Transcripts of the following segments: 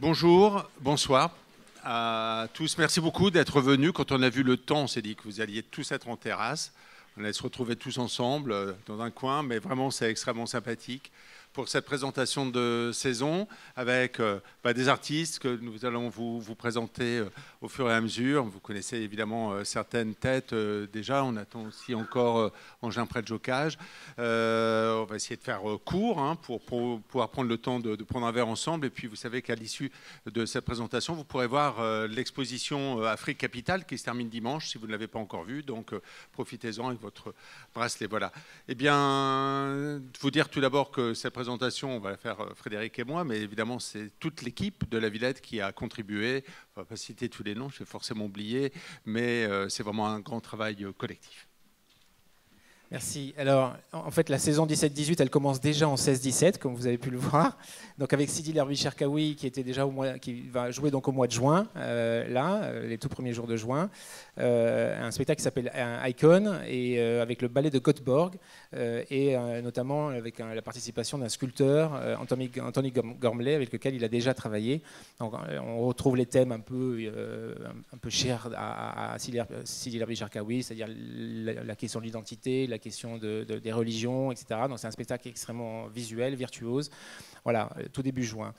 Bonjour, bonsoir à tous. Merci beaucoup d'être venus. Quand on a vu le temps, on s'est dit que vous alliez tous être en terrasse. On allait se retrouver tous ensemble dans un coin, mais vraiment c'est extrêmement sympathique pour cette présentation de saison avec des artistes que nous allons vous présenter au fur et à mesure. Vous connaissez évidemment certaines têtes déjà. On attend aussi encore Engin Prêt de Jocage. On va essayer de faire court pour pouvoir prendre le temps de prendre un verre ensemble. Et puis vous savez qu'à l'issue de cette présentation, vous pourrez voir l'exposition Afrique Capitale qui se termine dimanche si vous ne l'avez pas encore vue. Donc profitez-en avec votre bracelet. Voilà. Eh bien, vous dire tout d'abord que cette présentation, on va la faire Frédéric et moi, mais évidemment c'est toute l'équipe de la Villette qui a contribué. On ne va pas citer tous les noms, je vais forcément oublier, mais c'est vraiment un grand travail collectif. Merci. Alors, en fait, la saison 17-18, elle commence déjà en 16-17, comme vous avez pu le voir. Donc, avec Sidi Lerbi Cherkaoui, qui était déjà qui va jouer donc au mois de juin, les tout premiers jours de juin, un spectacle qui s'appelle Icon, et avec le ballet de Göteborg, et notamment avec la participation d'un sculpteur, Anthony Gormley, avec lequel il a déjà travaillé. Donc, on retrouve les thèmes un peu chers à Sidi Lerbi Cherkaoui, c'est-à-dire la question de l'identité, la question des religions, etc. Donc c'est un spectacle extrêmement visuel, virtuose. Voilà, tout début juin.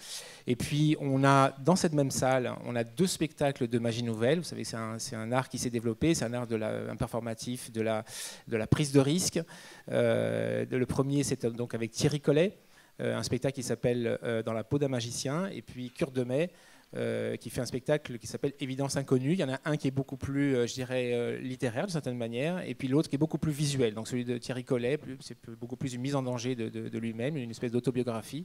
Et puis on a, dans cette même salle, on a 2 spectacles de magie nouvelle. Vous savez, c'est un art qui s'est développé, c'est un art un performatif, de la prise de risque. Le premier, c'est donc avec Thierry Collet, un spectacle qui s'appelle Dans la peau d'un magicien, et puis Kurt Demey, qui fait un spectacle qui s'appelle Évidence inconnue. Il y en a un qui est beaucoup plus, je dirais, littéraire d'une certaine manière, et puis l'autre qui est beaucoup plus visuel. Donc celui de Thierry Collet, c'est beaucoup plus une mise en danger de lui-même, une espèce d'autobiographie,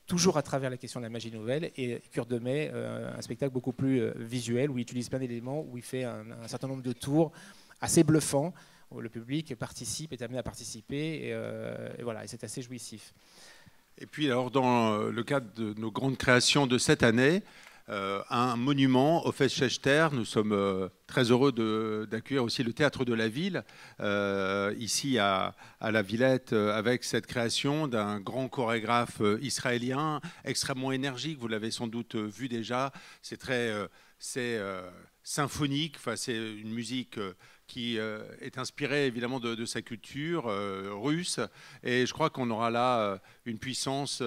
toujours à travers la question de la magie nouvelle. Et Kurt Demey, un spectacle beaucoup plus visuel, où il utilise plein d'éléments, où il fait un certain nombre de tours assez bluffants, où le public participe, est amené à participer, et voilà, et c'est assez jouissif. Et puis alors dans le cadre de nos grandes créations de cette année, un monument au Festschächter. Nous sommes très heureux d'accueillir aussi le Théâtre de la Ville, ici à la Villette, avec cette création d'un grand chorégraphe israélien, extrêmement énergique, vous l'avez sans doute vu déjà, c'est très symphonique, enfin, c'est une musique qui est inspirée évidemment de sa culture russe, et je crois qu'on aura là une puissance,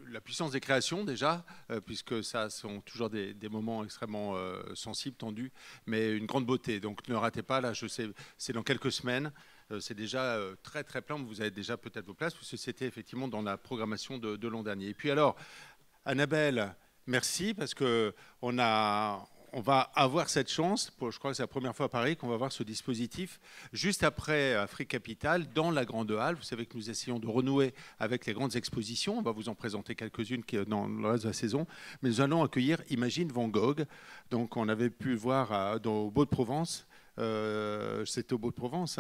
la puissance des créations déjà, puisque ça sont toujours des moments extrêmement sensibles, tendus, mais une grande beauté. Donc ne ratez pas, là je sais, c'est dans quelques semaines, c'est déjà très très plein, vous avez déjà peut-être vos places, parce que c'était effectivement dans la programmation de l'an dernier. Et puis alors, Annabelle, merci, parce qu'on va avoir cette chance, je crois que c'est la première fois à Paris qu'on va voir ce dispositif juste après Afrique Capitale dans la Grande Halle. Vous savez que nous essayons de renouer avec les grandes expositions. On va vous en présenter quelques-unes dans le reste de la saison. Mais nous allons accueillir Imagine Van Gogh. Donc on avait pu voir au Beau-de-Provence. C'était au Beau-de-Provence,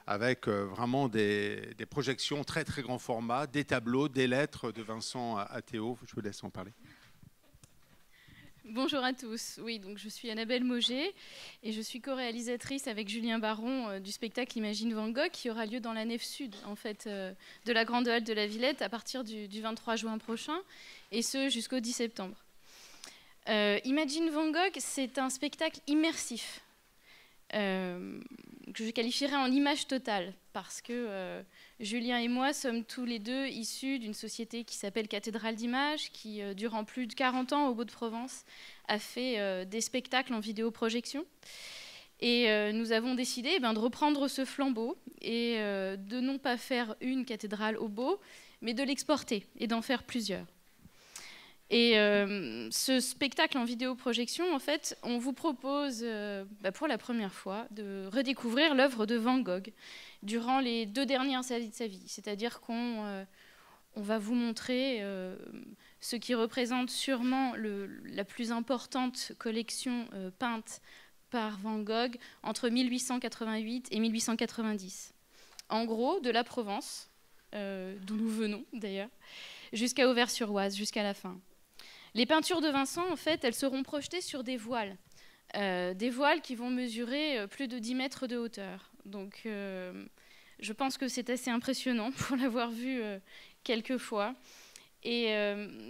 avec vraiment des projections très très grand format, des tableaux, des lettres de Vincent à Théo. Je vous laisse en parler. Bonjour à tous. Oui, donc je suis Annabelle Mauger et je suis co-réalisatrice avec Julien Baron du spectacle Imagine Van Gogh qui aura lieu dans la nef sud en fait, de la Grande Halle de la Villette à partir du 23 juin prochain et ce jusqu'au 10 septembre. Imagine Van Gogh, c'est un spectacle immersif que je qualifierais en image totale parce que Julien et moi sommes tous les deux issus d'une société qui s'appelle Cathédrale d'Images, qui durant plus de 40 ans au Beau-de-Provence a fait des spectacles en vidéoprojection. Et nous avons décidé de reprendre ce flambeau et de non pas faire une cathédrale au Beau, mais de l'exporter et d'en faire plusieurs. Et ce spectacle en vidéoprojection, en fait, on vous propose pour la première fois de redécouvrir l'œuvre de Van Gogh durant les 2 dernières années de sa vie. C'est-à-dire qu'on va vous montrer ce qui représente sûrement la plus importante collection peinte par Van Gogh entre 1888 et 1890. En gros, de la Provence, d'où nous venons d'ailleurs, jusqu'à Auvers-sur-Oise, jusqu'à la fin. Les peintures de Vincent, en fait, elles seront projetées sur des voiles qui vont mesurer plus de 10 mètres de hauteur. Donc, je pense que c'est assez impressionnant pour l'avoir vu quelques fois. Et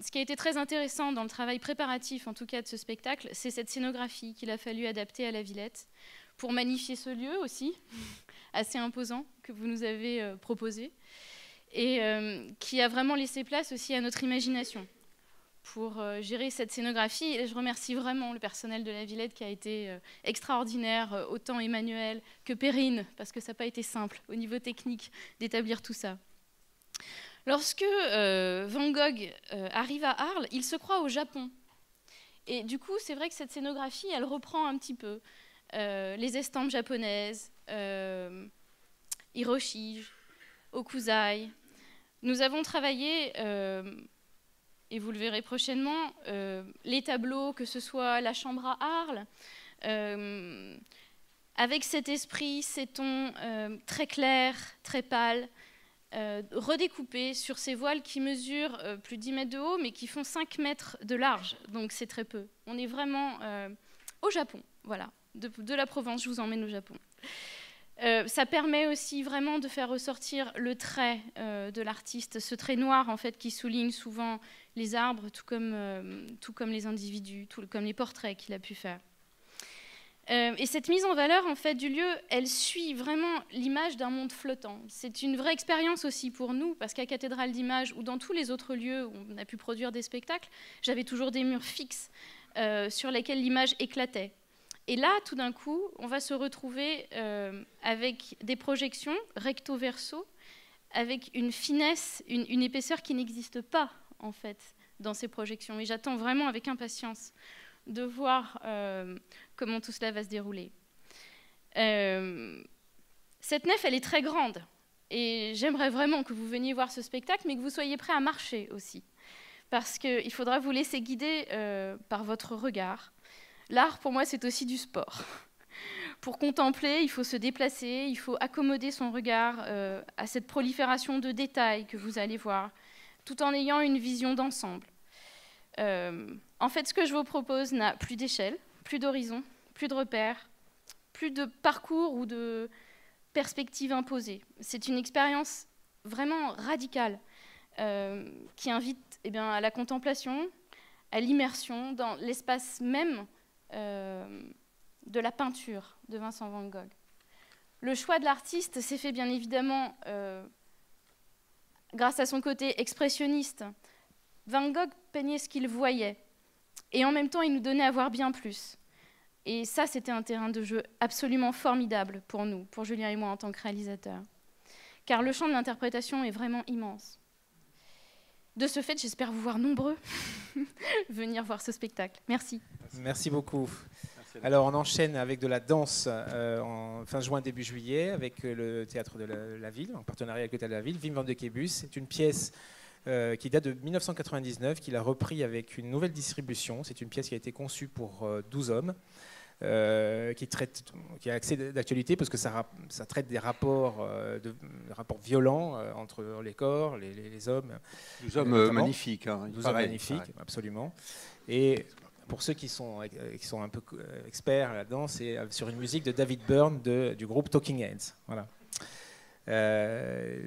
ce qui a été très intéressant dans le travail préparatif, en tout cas de ce spectacle, c'est cette scénographie qu'il a fallu adapter à la Villette pour magnifier ce lieu aussi, assez imposant, que vous nous avez proposé, et qui a vraiment laissé place aussi à notre imagination pour gérer cette scénographie. Et je remercie vraiment le personnel de la Villette qui a été extraordinaire, autant Emmanuel que Perrine, parce que ça n'a pas été simple au niveau technique d'établir tout ça. Lorsque Van Gogh arrive à Arles, il se croit au Japon. Et du coup, c'est vrai que cette scénographie, elle reprend un petit peu les estampes japonaises, Hiroshi, Okuzai. Nous avons travaillé, et vous le verrez prochainement, les tableaux, que ce soit la chambre à Arles, avec cet esprit, ces tons très clairs, très pâles, redécoupés sur ces voiles qui mesurent plus de 10 mètres de haut, mais qui font 5 mètres de large, donc c'est très peu. On est vraiment au Japon, voilà, de la Provence, je vous emmène au Japon. Ça permet aussi vraiment de faire ressortir le trait de l'artiste, ce trait noir en fait qui souligne souvent les arbres, tout comme les individus, tout comme les portraits qu'il a pu faire. Et cette mise en valeur en fait, du lieu, elle suit vraiment l'image d'un monde flottant. C'est une vraie expérience aussi pour nous, parce qu'à Cathédrale d'Images ou dans tous les autres lieux où on a pu produire des spectacles, j'avais toujours des murs fixes sur lesquels l'image éclatait. Et là, tout d'un coup, on va se retrouver avec des projections recto-verso, avec une finesse, une épaisseur qui n'existe pas en fait dans ces projections. Et j'attends vraiment avec impatience de voir comment tout cela va se dérouler. Cette nef, elle est très grande. Et j'aimerais vraiment que vous veniez voir ce spectacle, mais que vous soyez prêts à marcher aussi. Parce qu'il faudra vous laisser guider par votre regard. L'art, pour moi, c'est aussi du sport. Pour contempler, il faut se déplacer, il faut accommoder son regard à cette prolifération de détails que vous allez voir, tout en ayant une vision d'ensemble. En fait, ce que je vous propose n'a plus d'échelle, plus d'horizon, plus de repères, plus de parcours ou de perspectives imposées. C'est une expérience vraiment radicale qui invite à la contemplation, à l'immersion dans l'espace même de la peinture de Vincent van Gogh. Le choix de l'artiste s'est fait bien évidemment grâce à son côté expressionniste. Van Gogh peignait ce qu'il voyait, et en même temps, il nous donnait à voir bien plus. Et ça, c'était un terrain de jeu absolument formidable pour nous, pour Julien et moi en tant que réalisateurs. Car le champ de l'interprétation est vraiment immense. De ce fait, j'espère vous voir nombreux venir voir ce spectacle. Merci. Merci beaucoup. Alors, on enchaîne avec de la danse en fin juin, début juillet, avec le Théâtre de la Ville, en partenariat avec le Théâtre de la Ville, Wim van de Québus. C'est une pièce qui date de 1999, qu'il a repris avec une nouvelle distribution. C'est une pièce qui a été conçue pour 12 hommes, qui a accès d'actualité parce que ça traite des rapports violents entre les corps, les hommes. Des hommes magnifiques. Hein, 12 hommes magnifiques, absolument. Et pour ceux qui sont un peu experts là-dedans, c'est sur une musique de David Byrne du groupe Talking Heads. Voilà.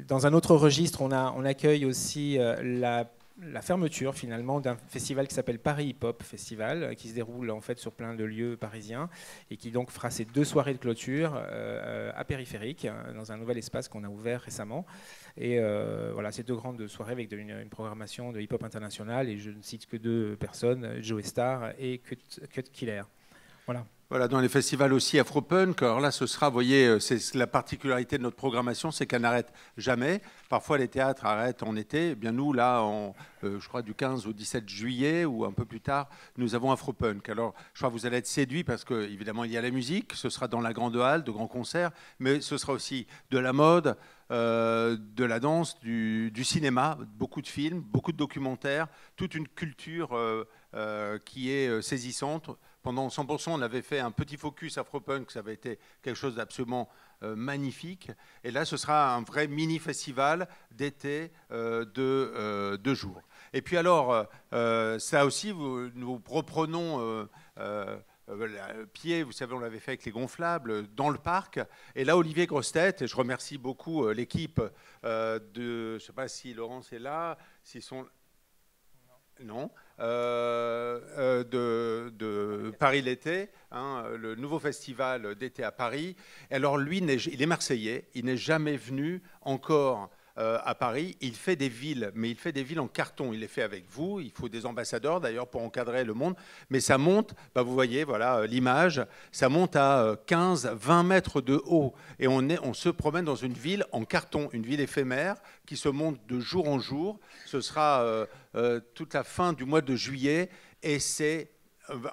Dans un autre registre, on accueille aussi la fermeture finalement d'un festival qui s'appelle Paris Hip Hop Festival, qui se déroule en fait sur plein de lieux parisiens et qui donc fera ses 2 soirées de clôture à Périphérique, dans un nouvel espace qu'on a ouvert récemment. Et voilà, ces 2 grandes soirées avec une programmation de hip hop international, et je ne cite que 2 personnes, Joe Star et Cut Killer. Voilà. Voilà, dans les festivals aussi Afropunk. Alors là, ce sera, vous voyez, c'est la particularité de notre programmation, c'est qu'elle n'arrête jamais. Parfois, les théâtres arrêtent en été. Eh bien, nous, là, je crois du 15 au 17 juillet ou un peu plus tard, nous avons Afropunk. Alors, je crois que vous allez être séduits parce que, évidemment, il y a la musique. Ce sera dans la grande halle, de grands concerts, mais ce sera aussi de la mode, de la danse, du cinéma, beaucoup de films, beaucoup de documentaires, toute une culture qui est saisissante. Pendant 100%, on avait fait un petit focus Afropunk, ça avait été quelque chose d'absolument magnifique. Et là, ce sera un vrai mini-festival d'été de 2 jours. Et puis alors, ça aussi, nous reprenons pied, vous savez, on l'avait fait avec les gonflables, dans le parc. Et là, Olivier Grossetête, et je remercie beaucoup l'équipe je ne sais pas si Laurence est là, s'ils sont... Non. De Paris l'été, hein, le nouveau festival d'été à Paris. Et alors lui, il est marseillais, il n'est jamais venu encore à Paris. Il fait des villes, mais il fait des villes en carton. Il les fait avec vous. Il faut des ambassadeurs d'ailleurs pour encadrer le monde. Mais ça monte, bah, vous voyez, voilà l'image, ça monte à 15-20 mètres de haut. Et on se promène dans une ville en carton, une ville éphémère qui se monte de jour en jour. Ce sera toute la fin du mois de juillet. Et c'est,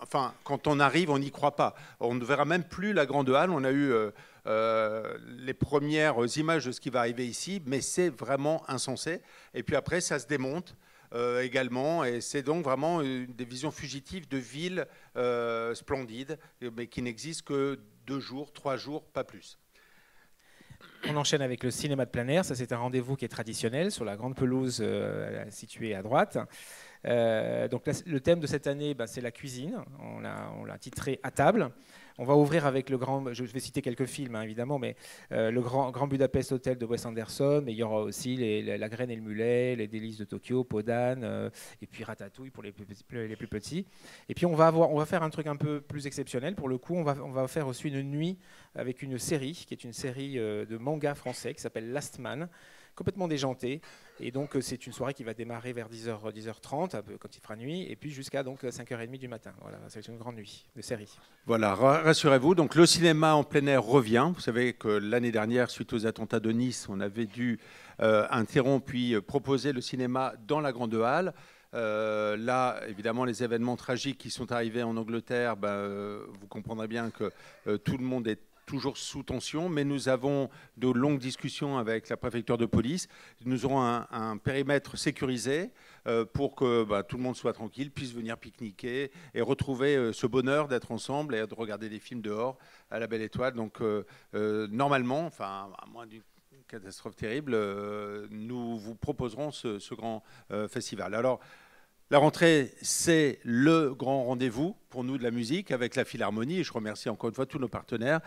enfin, quand on arrive, on n'y croit pas. On ne verra même plus la Grande Halle. On a eu les premières images de ce qui va arriver ici, mais c'est vraiment insensé. Et puis après, ça se démonte également. Et c'est donc vraiment des visions fugitives de villes splendides, mais qui n'existent que 2 jours, 3 jours, pas plus. On enchaîne avec le cinéma de plein air. Ça, c'est un rendez-vous qui est traditionnel sur la grande pelouse située à droite. Donc là, le thème de cette année, c'est la cuisine. On l'a titré « À table ». On va ouvrir avec le grand, je vais citer quelques films évidemment, mais le grand Budapest Hotel de Wes Anderson, mais il y aura aussi La Graine et le Mulet, Les Délices de Tokyo, Peau d'âne, et puis Ratatouille pour les plus petits. Et puis on va faire un truc un peu plus exceptionnel. Pour le coup, on va faire aussi une nuit avec une série, qui est une série de manga français qui s'appelle Last Man, complètement déjanté. Et donc, c'est une soirée qui va démarrer vers 10h30, quand il fera nuit, et puis jusqu'à 5h30 du matin. Voilà, c'est une grande nuit de série. Voilà, rassurez-vous. Donc, le cinéma en plein air revient. Vous savez que l'année dernière, suite aux attentats de Nice, on avait dû interrompre puis proposer le cinéma dans la Grande Halle. Là, évidemment, les événements tragiques qui sont arrivés en Angleterre, vous comprendrez bien que tout le monde est toujours sous tension, mais nous avons de longues discussions avec la préfecture de police. Nous aurons un périmètre sécurisé pour que tout le monde soit tranquille, puisse venir pique-niquer et retrouver ce bonheur d'être ensemble et de regarder des films dehors à la belle étoile. Donc normalement, enfin à moins d'une catastrophe terrible, nous vous proposerons ce grand festival. Alors, la rentrée, c'est le grand rendez-vous pour nous de la musique avec la Philharmonie. Et je remercie encore une fois tous nos partenaires.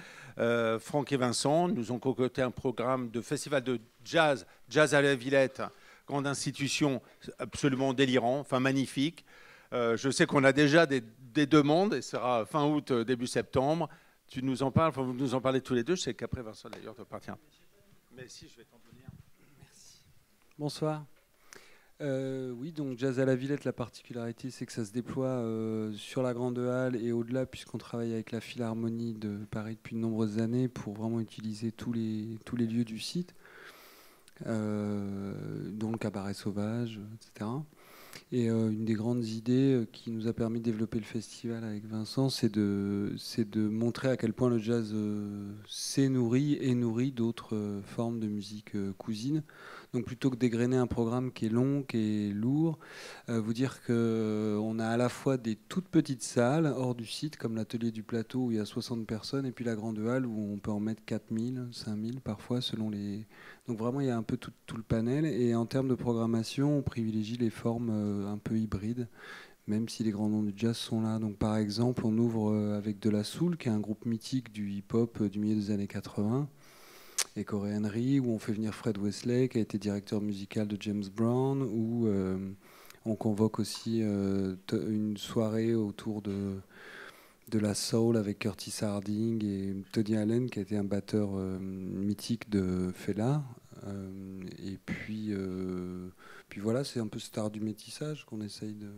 Franck et Vincent nous ont concocté un programme de festival de jazz, Jazz à la Villette, grande institution absolument délirant, enfin magnifique. Je sais qu'on a déjà des demandes et ce sera fin août, début septembre. Tu nous en parles, enfin, vous nous en parlez tous les deux. Je sais qu'après, Vincent, d'ailleurs, t'appartient. Mais si, je vais t'en donner un. Merci. Bonsoir. Oui, donc Jazz à la Villette, la particularité, c'est que ça se déploie sur la Grande Halle et au-delà, puisqu'on travaille avec la Philharmonie de Paris depuis de nombreuses années pour vraiment utiliser tous les lieux du site, dont le Cabaret Sauvage, etc. Et une des grandes idées qui nous a permis de développer le festival avec Vincent, c'est de montrer à quel point le jazz s'est nourri et nourrit d'autres formes de musique cousine. Donc plutôt que d'égrener un programme qui est long, qui est lourd, vous dire qu'on a à la fois des toutes petites salles hors du site, comme l'atelier du plateau où il y a 60 personnes, et puis la grande halle où on peut en mettre 4000, 5000 parfois, selon les... Donc vraiment, il y a un peu tout le panel. Et en termes de programmation, on privilégie les formes un peu hybrides, même si les grands noms du jazz sont là. Donc par exemple, on ouvre avec De La Soul, qui est un groupe mythique du hip-hop du milieu des années 80, et Coréennerie, où on fait venir Fred Wesley, qui a été directeur musical de James Brown, où on convoque aussi une soirée autour de la soul avec Curtis Harding et Tony Allen, qui a été un batteur mythique de Fela. Et puis voilà, c'est un peu cet art du métissage qu'on essaye de...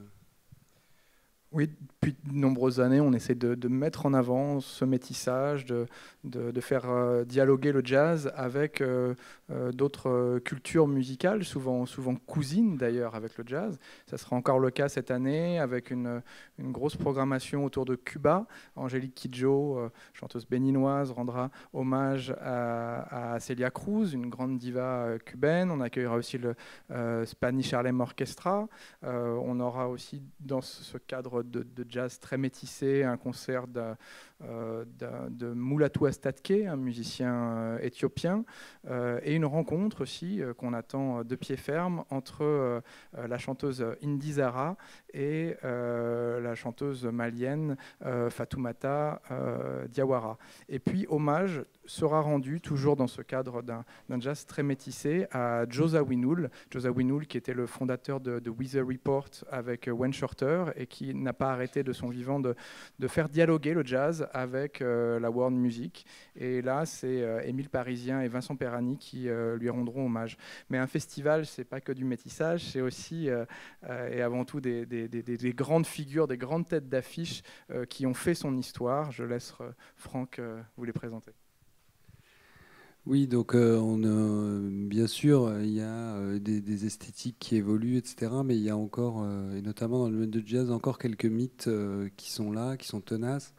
Oui, depuis de nombreuses années, on essaie de mettre en avant ce métissage, de faire dialoguer le jazz avec d'autres cultures musicales, souvent cousines d'ailleurs avec le jazz. Ça sera encore le cas cette année avec une grosse programmation autour de Cuba. Angélique Kidjo, chanteuse béninoise, rendra hommage à Celia Cruz, une grande diva cubaine. On accueillera aussi le Spanish Harlem Orchestra. On aura aussi dans ce cadre œuvre de jazz très métissée, un concert de Mulatu Astatke, un musicien éthiopien, et une rencontre aussi qu'on attend de pied ferme entre la chanteuse Indy Zara et la chanteuse malienne Fatoumata Diawara. Et puis hommage sera rendu, toujours dans ce cadre d'un jazz très métissé, à Joe Zawinul. Joe Zawinul qui était le fondateur de Weather Report avec Wayne Shorter et qui n'a pas arrêté de son vivant de faire dialoguer le jazz avec la world music. Et là, c'est Émile Parisien et Vincent Perani qui lui rendront hommage. Mais un festival, c'est pas que du métissage, c'est aussi et avant tout des grandes figures, des grandes têtes d'affiche qui ont fait son histoire. Je laisse Franck vous les présenter. Oui, donc bien sûr, il y a des esthétiques qui évoluent, etc. Mais il y a encore, et notamment dans le domaine de jazz, encore quelques mythes qui sont là, qui sont tenaces.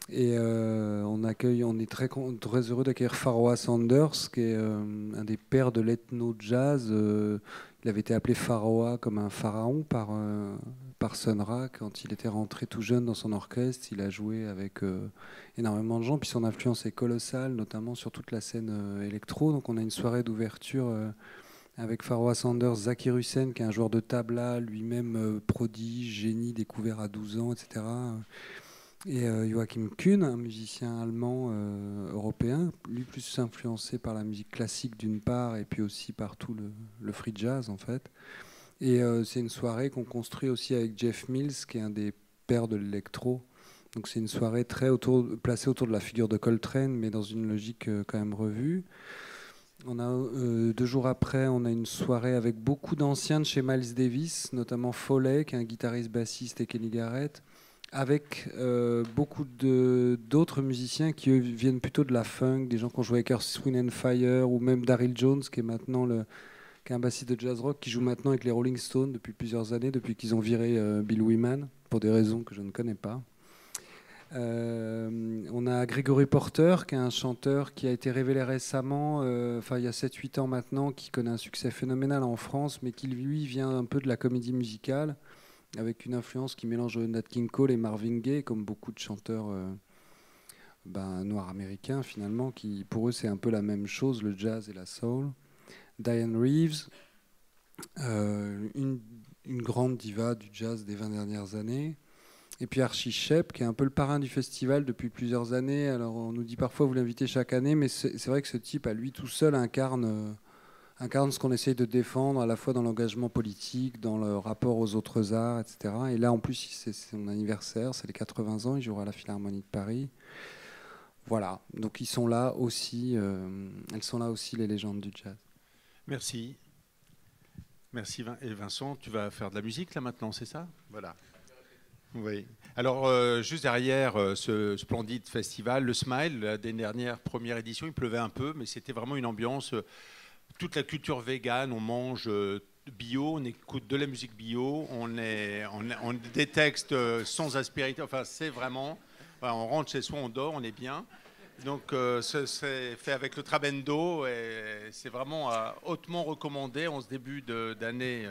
Et on est très heureux d'accueillir Pharoah Sanders, qui est un des pères de l'ethno-jazz. Il avait été appelé Pharoah comme un pharaon par Sun Ra quand il était rentré tout jeune dans son orchestre. Il a joué avec énormément de gens, puis son influence est colossale, notamment sur toute la scène électro. Donc on a une soirée d'ouverture avec Pharoah Sanders, Zakir Hussain, qui est un joueur de tabla, lui-même prodige, génie, découvert à 12 ans, etc. Et Joachim Kuhn, un musicien allemand européen, lui plus influencé par la musique classique d'une part, et puis aussi par tout le free jazz en fait. Et c'est une soirée qu'on construit aussi avec Jeff Mills, qui est un des pères de l'électro. Donc c'est une soirée très placée autour de la figure de Coltrane, mais dans une logique quand même revue. On a 2 jours après, on a une soirée avec beaucoup d'anciens de chez Miles Davis, notamment Foley, qui est un guitariste bassiste, et Kenny Garrett, avec beaucoup d'autres musiciens qui eux, viennent plutôt de la funk, des gens qui ont joué avec Earth, Wind & Fire, ou même Daryl Jones, qui est maintenant qui est un bassiste de jazz rock, qui joue maintenant avec les Rolling Stones depuis plusieurs années, depuis qu'ils ont viré Bill Wyman, pour des raisons que je ne connais pas. On a Gregory Porter, qui est un chanteur qui a été révélé récemment, il y a 7-8 ans maintenant, qui connaît un succès phénoménal en France, mais qui lui vient un peu de la comédie musicale, avec une influence qui mélange Nat King Cole et Marvin Gaye, comme beaucoup de chanteurs noirs américains finalement, qui pour eux c'est un peu la même chose, le jazz et la soul. Diane Reeves, une grande diva du jazz des 20 dernières années. Et puis Archie Shepp, qui est un peu le parrain du festival depuis plusieurs années. Alors on nous dit parfois vous l'invitez chaque année, mais c'est vrai que ce type à lui tout seul incarne ce qu'on essaye de défendre à la fois dans l'engagement politique, dans le rapport aux autres arts, etc. Et là en plus c'est son anniversaire, c'est les 80 ans, il jouera à la Philharmonie de Paris. Voilà, donc ils sont là aussi, elles sont là aussi les légendes du jazz. Merci. Merci et Vincent, tu vas faire de la musique là maintenant, c'est ça? Voilà. Oui. Alors, juste derrière ce splendide festival, le Smile, la dernière première édition, il pleuvait un peu, mais c'était vraiment une ambiance. Toute la culture végane, on mange bio, on écoute de la musique bio, on des textes sans aspérité. Enfin, c'est vraiment. On rentre chez soi, on dort, on est bien. Donc, c'est fait avec le Trabendo et c'est vraiment hautement recommandé en ce début d'année.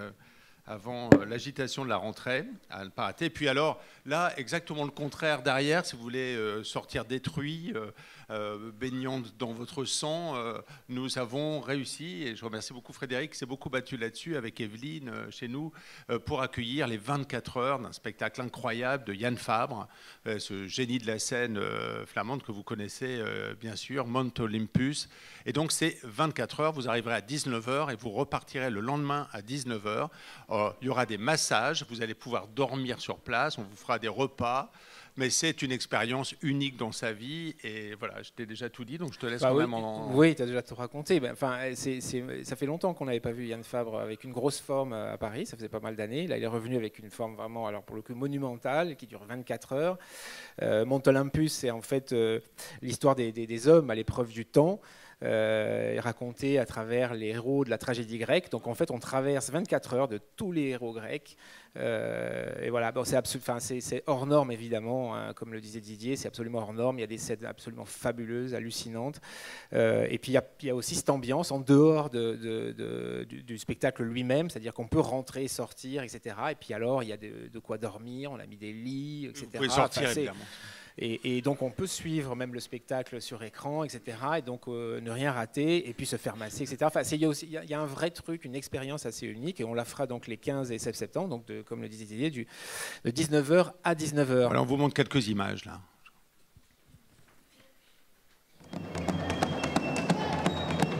Avant l'agitation de la rentrée, à ne pas rater. Et puis alors, là, exactement le contraire derrière, si vous voulez sortir détruit, baignant dans votre sang, nous avons réussi, et je remercie beaucoup Frédéric, qui s'est beaucoup battu là-dessus, avec Evelyne, chez nous, pour accueillir les 24 heures d'un spectacle incroyable de Yann Fabre, ce génie de la scène flamande que vous connaissez bien sûr, Mount Olympus. Et donc c'est 24 heures, vous arriverez à 19h et vous repartirez le lendemain à 19h. Il y aura des massages, vous allez pouvoir dormir sur place, on vous fera des repas, mais c'est une expérience unique dans sa vie. Et voilà, je t'ai déjà tout dit, donc je te laisse quand même en... Oui, tu as déjà tout raconté. Ça fait longtemps qu'on n'avait pas vu Yann Fabre avec une grosse forme à Paris, ça faisait pas mal d'années. Là, il est revenu avec une forme vraiment, alors pour le coup, monumentale, qui dure 24 heures. Mount Olympus, c'est en fait l'histoire des hommes à l'épreuve du temps. raconté à travers les héros de la tragédie grecque. Donc en fait, on traverse 24 heures de tous les héros grecs. Et voilà, bon, c'est hors norme évidemment, hein, comme le disait Didier, c'est absolument hors norme. Il y a des scènes absolument fabuleuses, hallucinantes. Et puis il y a aussi cette ambiance en dehors du spectacle lui-même, c'est-à-dire qu'on peut rentrer, sortir, etc. Et puis alors, il y a de quoi dormir, on a mis des lits, etc. Vous pouvez sortir, évidemment. Et donc on peut suivre même le spectacle sur écran, etc. Et donc ne rien rater et puis se faire masser, etc. Enfin, il y a un vrai truc, une expérience assez unique et on la fera donc les 15 et 16 septembre, donc comme le disait Didier, de 19h à 19h. Alors on vous montre quelques images là.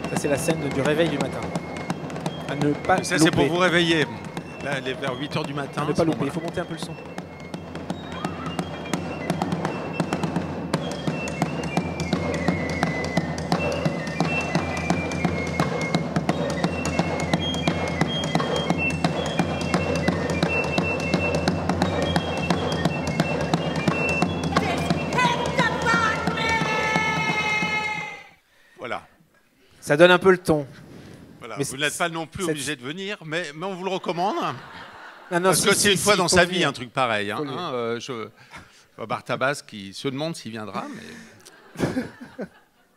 Ça c'est la scène du réveil du matin. À ne pas Ça louper. c'est pour vous réveiller. Là, elle est vers 8h du matin. À ne pas louper, il faut monter un peu le son. Voilà. Ça donne un peu le ton. Voilà. Mais vous n'êtes pas non plus obligé de venir, mais on vous le recommande. Non, Parce que c'est une fois dans sa vie venir. un truc pareil. Hein, Faut Bartabas qui se demande s'il viendra. Mais...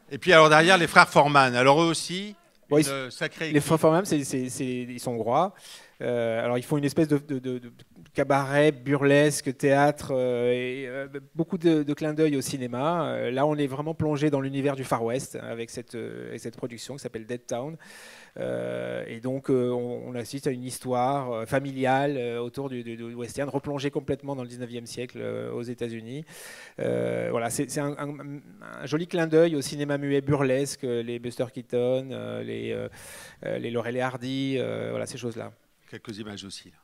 Et puis alors derrière, les frères Forman. Alors eux aussi, Bon, une sacrée les équipe. frères Forman, ils sont hongrois. Alors ils font une espèce de cabaret, burlesque, théâtre, et beaucoup de clins d'œil au cinéma. Là, on est vraiment plongé dans l'univers du Far West avec cette production qui s'appelle Dead Town. Et donc, on assiste à une histoire familiale autour du western, replongée complètement dans le 19e siècle aux États-Unis. Voilà, c'est un joli clin d'œil au cinéma muet burlesque, les Buster Keaton, les Laurel et Hardy, voilà ces choses-là. Quelques images aussi. Là.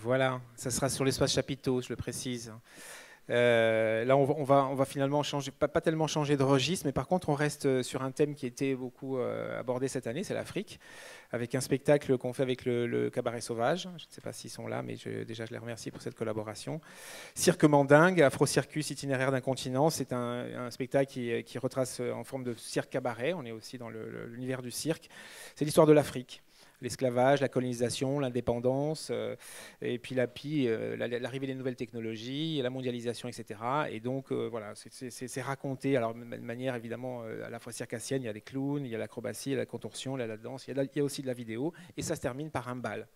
Voilà, ça sera sur l'espace chapiteau, je le précise. Là, on va finalement changer, pas tellement changer de registre, mais par contre, on reste sur un thème qui était beaucoup abordé cette année, c'est l'Afrique, avec un spectacle qu'on fait avec le Cabaret Sauvage. Je ne sais pas s'ils sont là, mais déjà, je les remercie pour cette collaboration. Cirque Mandingue, Afro-Circus itinéraire d'un continent, c'est un spectacle qui retrace en forme de cirque-cabaret. On est aussi dans l'univers du cirque. C'est l'histoire de l'Afrique. L'esclavage, la colonisation, l'indépendance, et puis l'arrivée des nouvelles technologies, la mondialisation, etc. Et donc, voilà, c'est raconté alors, de manière évidemment à la fois circassienne. Il y a les clowns, il y a l'acrobatie, il y a la contorsion, il y a la danse, il y a aussi de la vidéo. Et ça se termine par un bal.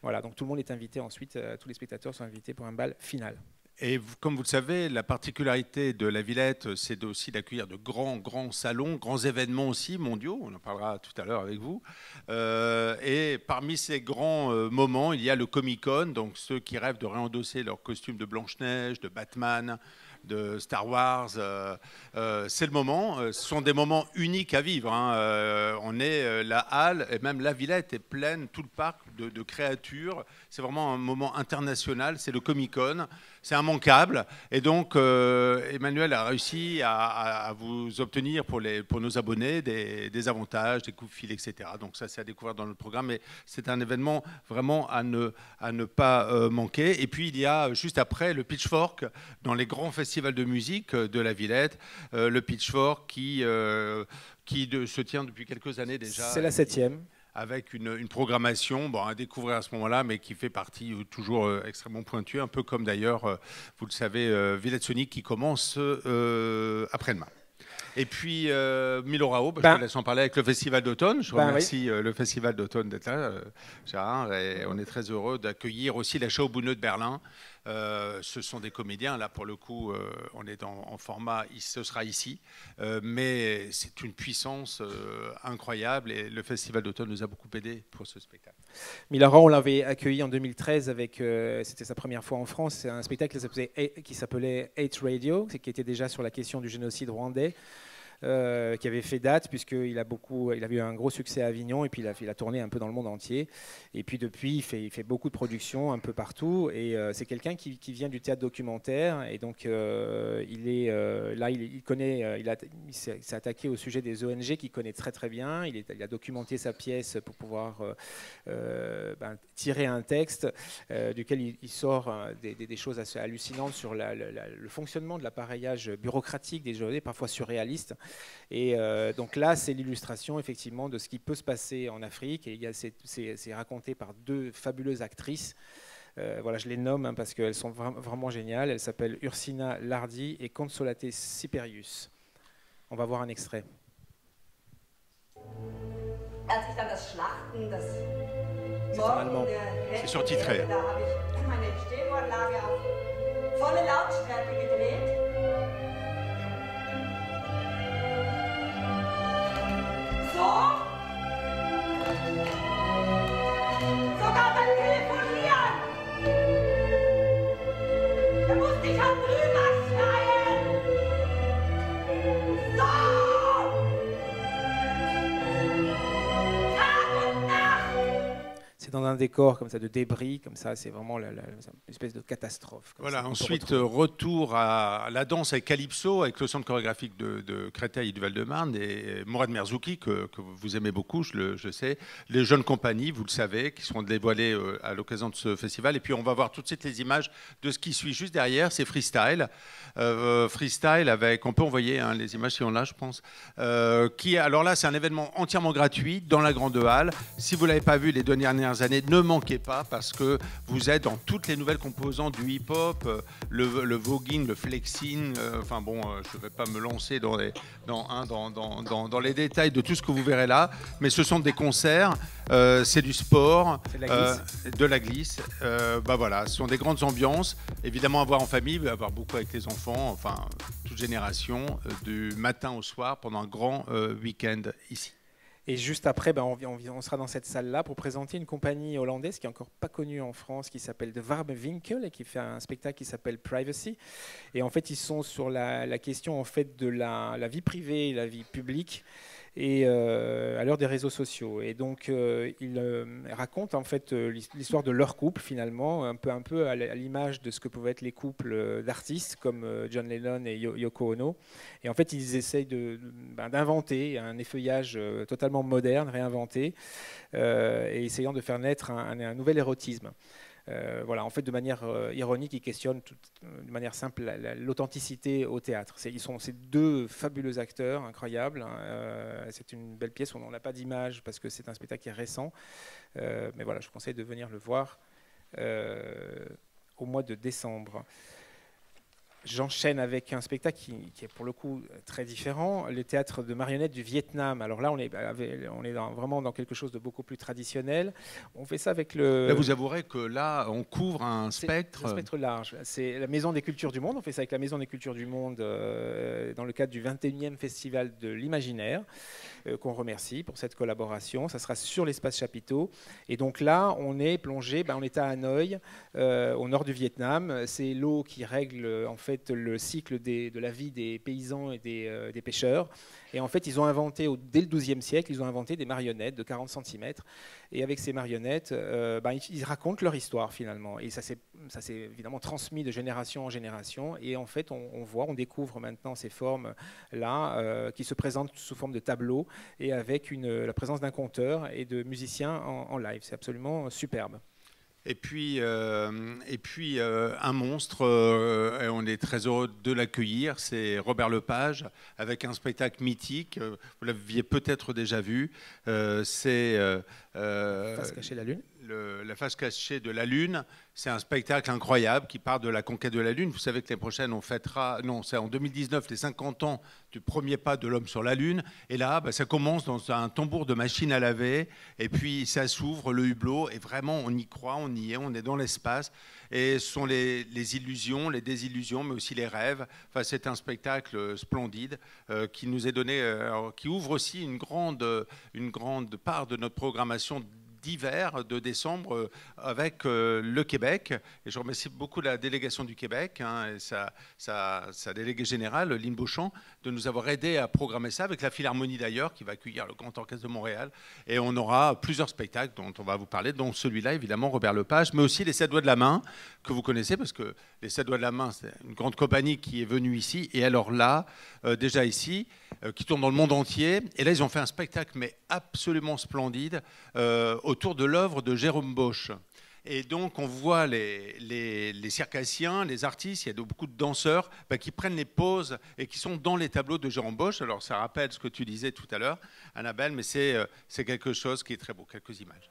Voilà, donc tout le monde est invité ensuite, tous les spectateurs sont invités pour un bal final. Et comme vous le savez, la particularité de la Villette, c'est aussi d'accueillir de grands salons, grands événements aussi mondiaux. On en parlera tout à l'heure avec vous. Et parmi ces grands moments, il y a le Comic-Con, donc ceux qui rêvent de réendosser leur costume de Blanche-Neige, de Batman, de Star Wars. C'est le moment. Ce sont des moments uniques à vivre. Hein. La halle et même la Villette est pleine, tout le parc de créatures. C'est vraiment un moment international. C'est le Comic-Con. C'est immanquable. Et donc, Emmanuel a réussi à vous obtenir pour nos abonnés des avantages, des coups de fil, etc. Donc ça, c'est à découvrir dans le programme. Mais c'est un événement vraiment à ne pas manquer. Et puis, il y a juste après le Pitchfork dans les grands festivals de musique de la Villette. Le Pitchfork qui se tient depuis quelques années déjà. C'est la 7e. Avec une programmation à découvrir à ce moment-là, mais qui fait partie toujours extrêmement pointue, un peu comme d'ailleurs, vous le savez, Villette Sonic qui commence après-demain. Et puis, Milorao, je te laisse en parler avec le Festival d'automne. Je remercie le Festival d'automne d'être là, Gérard, et on est très heureux d'accueillir aussi la Schaubühne de Berlin, Ce sont des comédiens. Là, pour le coup, on est en format, ce sera ici. Mais c'est une puissance incroyable et le Festival d'automne nous a beaucoup aidé pour ce spectacle. Milorand, on l'avait accueilli en 2013 avec, c'était sa première fois en France. C'est un spectacle qui s'appelait Hate Radio, qui était déjà sur la question du génocide rwandais. Qui avait fait date puisqu'il il avait eu un gros succès à Avignon et puis il a tourné un peu dans le monde entier. Et puis depuis, il fait beaucoup de productions un peu partout. Et c'est quelqu'un qui vient du théâtre documentaire et donc il connaît, il s'est attaqué au sujet des ONG qu'il connaît très très bien. Il a documenté sa pièce pour pouvoir tirer un texte duquel il sort des choses assez hallucinantes sur le fonctionnement de l'appareillage bureaucratique des ONG, parfois surréaliste. Et donc là, c'est l'illustration effectivement de ce qui peut se passer en Afrique. Et c'est raconté par deux fabuleuses actrices. Voilà, je les nomme parce qu'elles sont vraiment géniales. Elles s'appellent Ursina Lardi et Consolate Siperius. On va voir un extrait. C'est en allemand. C'est surtitré. Sogar beim Telefonieren! Du musst dich auch drüber schreien! So! Tag und Nacht! C'est dans un décor comme ça de débris, comme ça, c'est vraiment une espèce de catastrophe. Voilà, ensuite retour à la danse avec Calypso, avec le centre chorégraphique de Créteil et du Val-de-Marne, et Mourad Merzouki, que vous aimez beaucoup, je sais. Les jeunes compagnies, vous le savez, qui seront dévoilées à l'occasion de ce festival. Et puis on va voir tout de suite les images de ce qui suit juste derrière, c'est Freestyle. Freestyle avec, on peut envoyer les images si on l'a, je pense. Alors là, c'est un événement entièrement gratuit dans la grande halle. Si vous ne l'avez pas vu les 2 dernières années, ne manquez pas parce que vous êtes dans toutes les nouvelles composantes du hip-hop, le voguing, le flexing. Enfin bon, je ne vais pas me lancer dans les détails de tout ce que vous verrez là, mais ce sont des concerts, c'est du sport, de la glisse. Voilà, ce sont des grandes ambiances. Évidemment, à voir en famille, à voir beaucoup avec les enfants, enfin toute génération, du matin au soir pendant un grand week-end ici. Et juste après, on sera dans cette salle-là pour présenter une compagnie hollandaise qui est encore pas connue en France, qui s'appelle De Warme-Winkel et qui fait un spectacle qui s'appelle Privacy. Et en fait, ils sont sur la question en fait de la vie privée et la vie publique. Et à l'heure des réseaux sociaux. Et donc, ils racontent en fait l'histoire de leur couple finalement, un peu à l'image de ce que pouvaient être les couples d'artistes comme John Lennon et Yoko Ono. Et en fait, ils essayent d'inventer un effeuillage totalement moderne, réinventé, et essayant de faire naître un nouvel érotisme. Voilà, en fait, de manière ironique, ils questionnent de manière simple l'authenticité au théâtre. Ces deux fabuleux acteurs, incroyables. C'est une belle pièce, on n'a pas d'image parce que c'est un spectacle qui est récent. Mais voilà, je vous conseille de venir le voir au mois de décembre. J'enchaîne avec un spectacle qui est pour le coup très différent, le théâtre de marionnettes du Vietnam. Alors là, on est vraiment dans quelque chose de beaucoup plus traditionnel. On fait ça avec le... Là, vous avouerez que là, on couvre un spectre... Un spectre large. C'est la Maison des Cultures du Monde. On fait ça avec la Maison des Cultures du Monde dans le cadre du 21e Festival de l'Imaginaire, qu'on remercie pour cette collaboration. Ça sera sur l'espace Chapiteau. Et donc là, on est plongé, on est à Hanoï, au nord du Vietnam. C'est l'eau qui règle en fait le cycle de la vie des paysans et des pêcheurs. Et en fait, ils ont inventé, dès le XIIe siècle, ils ont inventé des marionnettes de 40 cm. Et avec ces marionnettes, ils racontent leur histoire finalement. Et ça s'est évidemment transmis de génération en génération. Et en fait, on découvre maintenant ces formes-là qui se présentent sous forme de tableaux et avec la présence d'un conteur et de musiciens en live. C'est absolument superbe. Et puis un monstre, et on est très heureux de l'accueillir, c'est Robert Lepage, avec un spectacle mythique, vous l'aviez peut-être déjà vu, c'est... Face cachée de la Lune. La face cachée de la Lune, c'est un spectacle incroyable qui part de la conquête de la Lune. Vous savez que l'année prochaine, on fêtera, non, c'est en 2019, les 50 ans du premier pas de l'homme sur la Lune. Et là, ça commence dans un tambour de machine à laver, et puis ça s'ouvre, le hublot, et vraiment, on y croit, on on y est, on est dans l'espace. Et ce sont les illusions, les désillusions, mais aussi les rêves. Enfin, c'est un spectacle splendide qui nous est donné, qui ouvre aussi une grande part de notre programmation d'hiver, de décembre, avec le Québec. Et je remercie beaucoup la délégation du Québec et sa déléguée générale, Lynn Beauchamp, de nous avoir aidé à programmer ça, avec la Philharmonie d'ailleurs, qui va accueillir le Grand Orchestre de Montréal. Et on aura plusieurs spectacles dont on va vous parler, dont celui-là, évidemment, Robert Lepage, mais aussi les 7 doigts de la main, que vous connaissez, parce que les 7 doigts de la main, c'est une grande compagnie qui est venue ici. Et alors là, déjà ici, qui tourne dans le monde entier. Et là, ils ont fait un spectacle, mais absolument splendide, autour de l'œuvre de Jérôme Bosch. Et donc, on voit les circassiens, les artistes, il y a beaucoup de danseurs qui prennent les poses et qui sont dans les tableaux de Jérôme Bosch. Alors, ça rappelle ce que tu disais tout à l'heure, Annabelle, mais c'est quelque chose qui est très beau. Quelques images.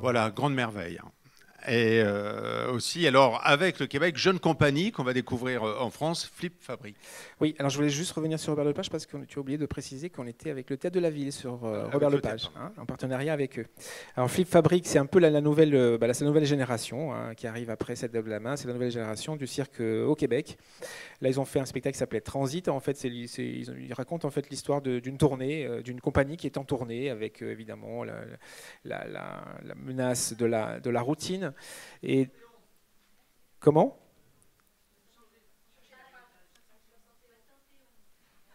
Voilà, grande merveille. Et aussi, alors, avec le Québec, jeune compagnie qu'on va découvrir en France, Flip Fabrique. Oui, alors je voulais juste revenir sur Robert Lepage parce que tu as oublié de préciser qu'on était avec le Théâtre de la Ville sur Robert Lepage, en partenariat avec eux. Alors Flip Fabrique, c'est un peu la nouvelle génération qui arrive après cette de la main. C'est la nouvelle génération du cirque au Québec. Là, ils ont fait un spectacle qui s'appelait Transit. En fait, ils racontent en fait l'histoire d'une tournée, d'une compagnie qui est en tournée avec évidemment la menace de la routine. Et comment ?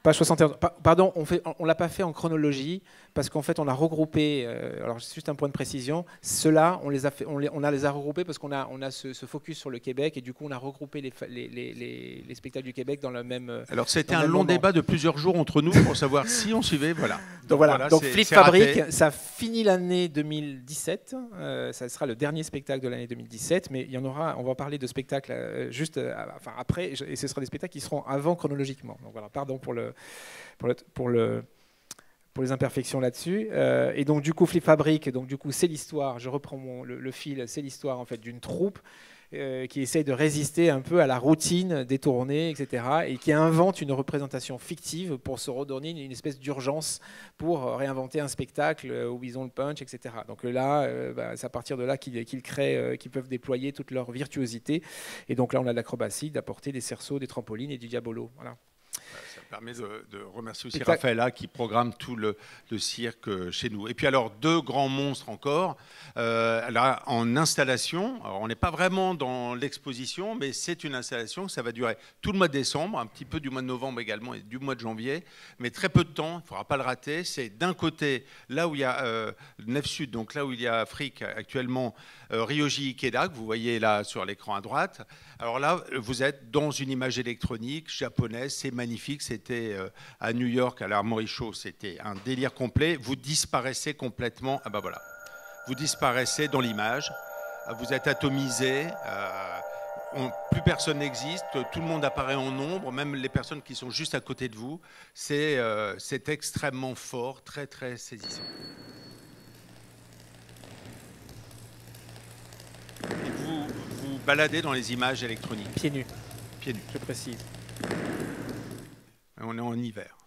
Page 71. Pardon, on l'a pas fait en chronologie parce qu'en fait on a regroupé. Alors juste un point de précision. Ceux-là, on les a regroupés parce qu'on a ce focus sur le Québec et du coup on a regroupé les spectacles du Québec dans le même. Alors c'était un long débat de plusieurs jours entre nous pour savoir si on suivait. Voilà. Donc voilà. Donc Flip Fabrique, ça finit l'année 2017. Ça sera le dernier spectacle de l'année 2017, mais il y en aura. On va parler de spectacles juste après, et ce sera des spectacles qui seront avant chronologiquement. Donc voilà. Pardon pour les imperfections là-dessus. Et donc du coup, Flip Fabrique, donc du coup, c'est l'histoire. Je reprends le fil. C'est l'histoire en fait d'une troupe qui essaye de résister un peu à la routine des tournées, etc. Et qui invente une représentation fictive pour se redonner une espèce d'urgence pour réinventer un spectacle où ils ont le punch, etc. Donc là, c'est à partir de là qu'ils créent, qu'ils peuvent déployer toute leur virtuosité. Et donc là, on a de l'acrobatie, d'apporter des cerceaux, des trampolines et du diabolo. Voilà. Ça permet de remercier aussi Raphaëlla qui programme tout le cirque chez nous. Et puis alors, 2 grands monstres encore. Là, en installation, alors on n'est pas vraiment dans l'exposition, mais c'est une installation, ça va durer tout le mois de décembre, un petit peu du mois de novembre également et du mois de janvier, mais très peu de temps, il ne faudra pas le rater. C'est d'un côté, là où il y a Nef Sud, donc là où il y a Afrique actuellement, Ryoji Ikeda, que vous voyez là sur l'écran à droite. Alors là, vous êtes dans une image électronique japonaise, c'est magnifique. C'était à New York, à l'Armory Show, c'était un délire complet. Vous disparaissez complètement. Ah ben voilà, vous disparaissez dans l'image. Vous êtes atomisé. Plus personne n'existe. Tout le monde apparaît en ombre, même les personnes qui sont juste à côté de vous. C'est extrêmement fort, très très saisissant. Et vous baladez dans les images électroniques. Pieds nus. Pieds nus. Je précise. On est en hiver.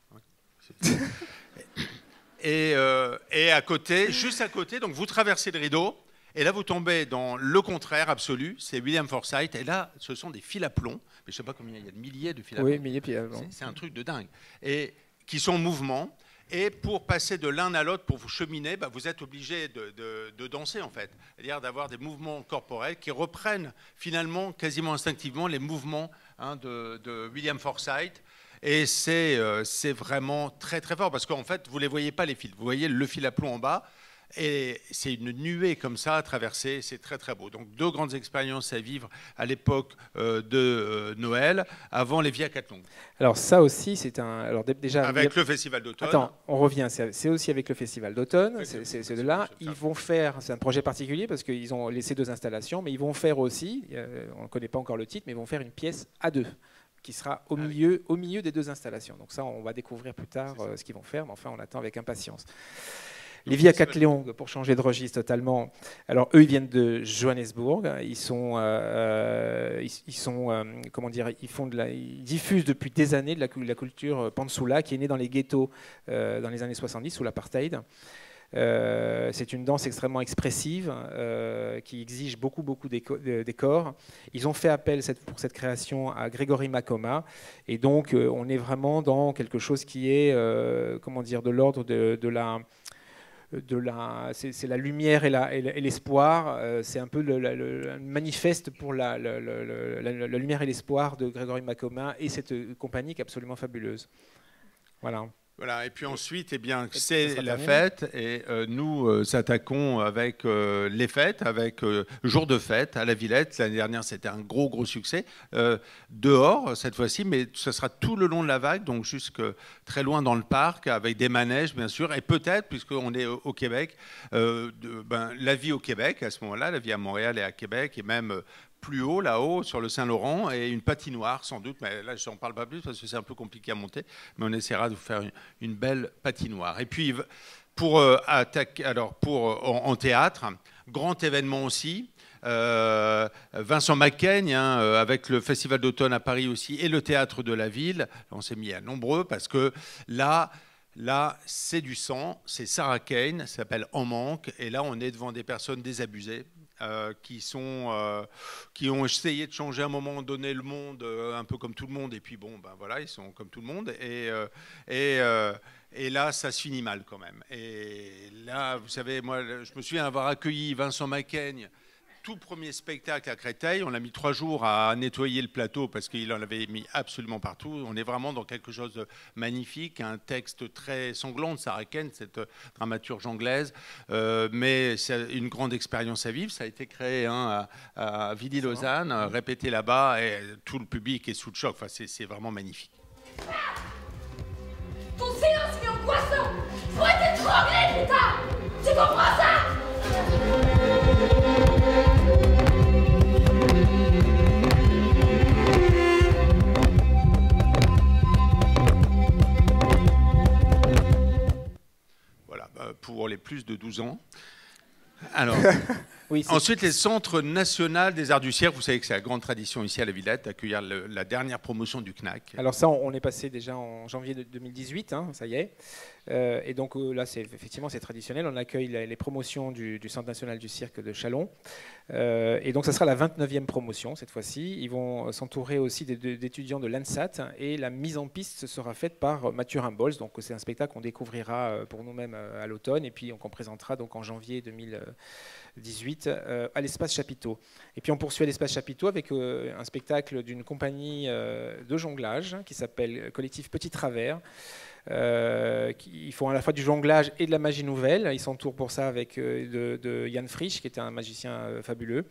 Et à côté, juste à côté, donc vous traversez le rideau, et là vous tombez dans le contraire absolu, c'est William Forsythe, et là ce sont des fils à plomb, mais je ne sais pas combien il y a de milliers de fils à plomb. Oui, milliers de fils à plomb. C'est un truc de dingue. Et qui sont en mouvement. Et pour passer de l'un à l'autre, pour vous cheminer, vous êtes obligé de danser en fait. C'est-à-dire d'avoir des mouvements corporels qui reprennent finalement quasiment instinctivement les mouvements de William Forsythe. Et c'est vraiment très très fort parce qu'en fait, vous ne les voyez pas les fils. Vous voyez le fil à plomb en bas Et c'est une nuée comme ça à traverser, c'est très très beau. Donc 2 grandes expériences à vivre à l'époque de Noël, avant les Viacathlons. Alors ça aussi, c'est un... Alors déjà, Avec le festival d'automne. Attends, on revient, c'est aussi avec le festival d'automne, Oui, c'est de là. Ils vont faire, c'est un projet particulier parce qu'ils ont laissé 2 installations, mais ils vont faire aussi, on ne connaît pas encore le titre, mais ils vont faire une pièce à 2 qui sera au milieu des 2 installations. Donc ça, on va découvrir plus tard ce qu'ils vont faire, mais enfin, on attend avec impatience. Les Viacathlons, pour changer de registre totalement, alors eux, ils viennent de Johannesburg. Ils diffusent depuis des années de la culture Pantsula qui est née dans les ghettos dans les années 70 sous l'apartheid. C'est une danse extrêmement expressive qui exige beaucoup des corps. Ils ont fait appel pour cette création à Grégory Makoma, et donc on est vraiment dans quelque chose qui est de l'ordre c'est la lumière et l'espoir. C'est un peu le manifeste pour la lumière et l'espoir de Grégory Makoma et cette compagnie qui est absolument fabuleuse. Voilà. Voilà, et puis ensuite, c'est la fête, et nous attaquons avec les fêtes, avec jour de fête à la Villette. L'année dernière, c'était un gros succès. Dehors, cette fois-ci, mais ce sera tout le long de la vague, donc jusque très loin dans le parc, avec des manèges, bien sûr, et peut-être, puisqu'on est au Québec, la vie au Québec, à ce moment-là, la vie à Montréal et à Québec, et même plus haut, là-haut, sur le Saint-Laurent, et une patinoire, sans doute, mais là, je n'en parle pas plus parce que c'est un peu compliqué à monter, mais on essaiera de vous faire une belle patinoire. Et puis, en théâtre, grand événement aussi, Vincent Macaigne, avec le Festival d'automne à Paris aussi, et le Théâtre de la Ville, on s'est mis à nombreux, parce que là, c'est du sang, c'est Sarah Kane, ça s'appelle En manque, et là, on est devant des personnes désabusées, qui ont essayé de changer à un moment donné le monde, un peu comme tout le monde, et puis voilà, ils sont comme tout le monde, et là, ça se finit mal quand même. Et là, vous savez, moi, je me souviens avoir accueilli Vincent Macaigne, tout premier spectacle à Créteil. On l'a mis 3 jours à nettoyer le plateau parce qu'il en avait mis absolument partout. On est vraiment dans quelque chose de magnifique, un texte très sanglant de Sarah Kane, cette dramaturge anglaise, mais c'est une grande expérience à vivre. Ça a été créé à Villy-Lausanne, répété là-bas, et tout le public est sous le choc. Enfin, c'est vraiment magnifique. Ton silence est angoissant. Je pourrais t'étrangler, putain. Tu comprends ça? Voilà, pour les plus de 12 ans. Alors, oui, ensuite, les centres nationaux des arts du cirque. Vous savez que c'est la grande tradition ici à la Villette d'accueillir la dernière promotion du CNAC. Alors ça, on est passé déjà en janvier 2018, ça y est. Et donc là, effectivement, c'est traditionnel. On accueille les promotions du Centre national du cirque de Châlons. Et donc, ça sera la 29e promotion cette fois-ci. Ils vont s'entourer aussi d'étudiants de l'ANSAT. Et la mise en piste sera faite par Mathieu Rimbolz. Donc, c'est un spectacle qu'on découvrira pour nous-mêmes à l'automne. Et puis, qu'on présentera donc en janvier 2018 à l'Espace Chapiteau. Et puis, on poursuit à l'Espace Chapiteau avec un spectacle d'une compagnie de jonglage qui s'appelle Collectif Petit Travers. Ils font à la fois du jonglage et de la magie nouvelle. Ils s'entourent pour ça avec de Yann Frisch, qui était un magicien fabuleux.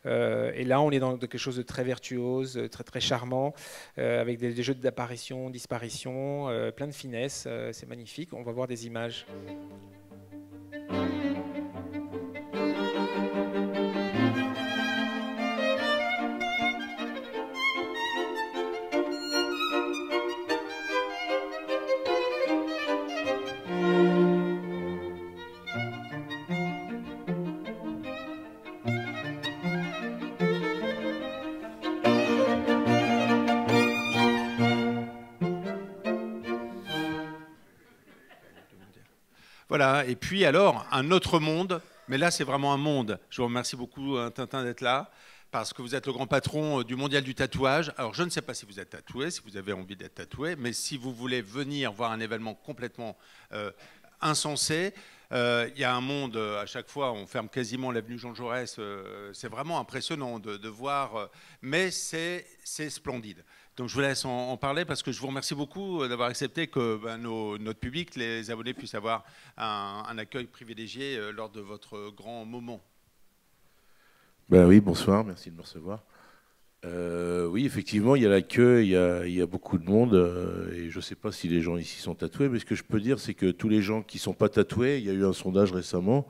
Et là, on est dans quelque chose de très virtuose, très, très charmant, avec des jeux d'apparition, disparition, plein de finesse. C'est magnifique. On va voir des images. Voilà, et puis alors, un autre monde, mais là c'est vraiment un monde. Je vous remercie beaucoup, Tintin, d'être là, parce que vous êtes le grand patron du Mondial du tatouage. Alors je ne sais pas si vous êtes tatoué, si vous avez envie d'être tatoué, mais si vous voulez venir voir un événement complètement insensé, il y a un monde, à chaque fois, on ferme quasiment l'avenue Jean Jaurès, c'est vraiment impressionnant de voir, mais c'est splendide. Donc je vous laisse en parler parce que je vous remercie beaucoup d'avoir accepté que notre public, les abonnés, puissent avoir un accueil privilégié lors de votre grand moment. Ben oui, bonsoir, merci de me recevoir. Oui, effectivement, il y a la queue, il y a beaucoup de monde, et je ne sais pas si les gens ici sont tatoués, mais ce que je peux dire, c'est que tous les gens qui ne sont pas tatoués, il y a eu un sondage récemment,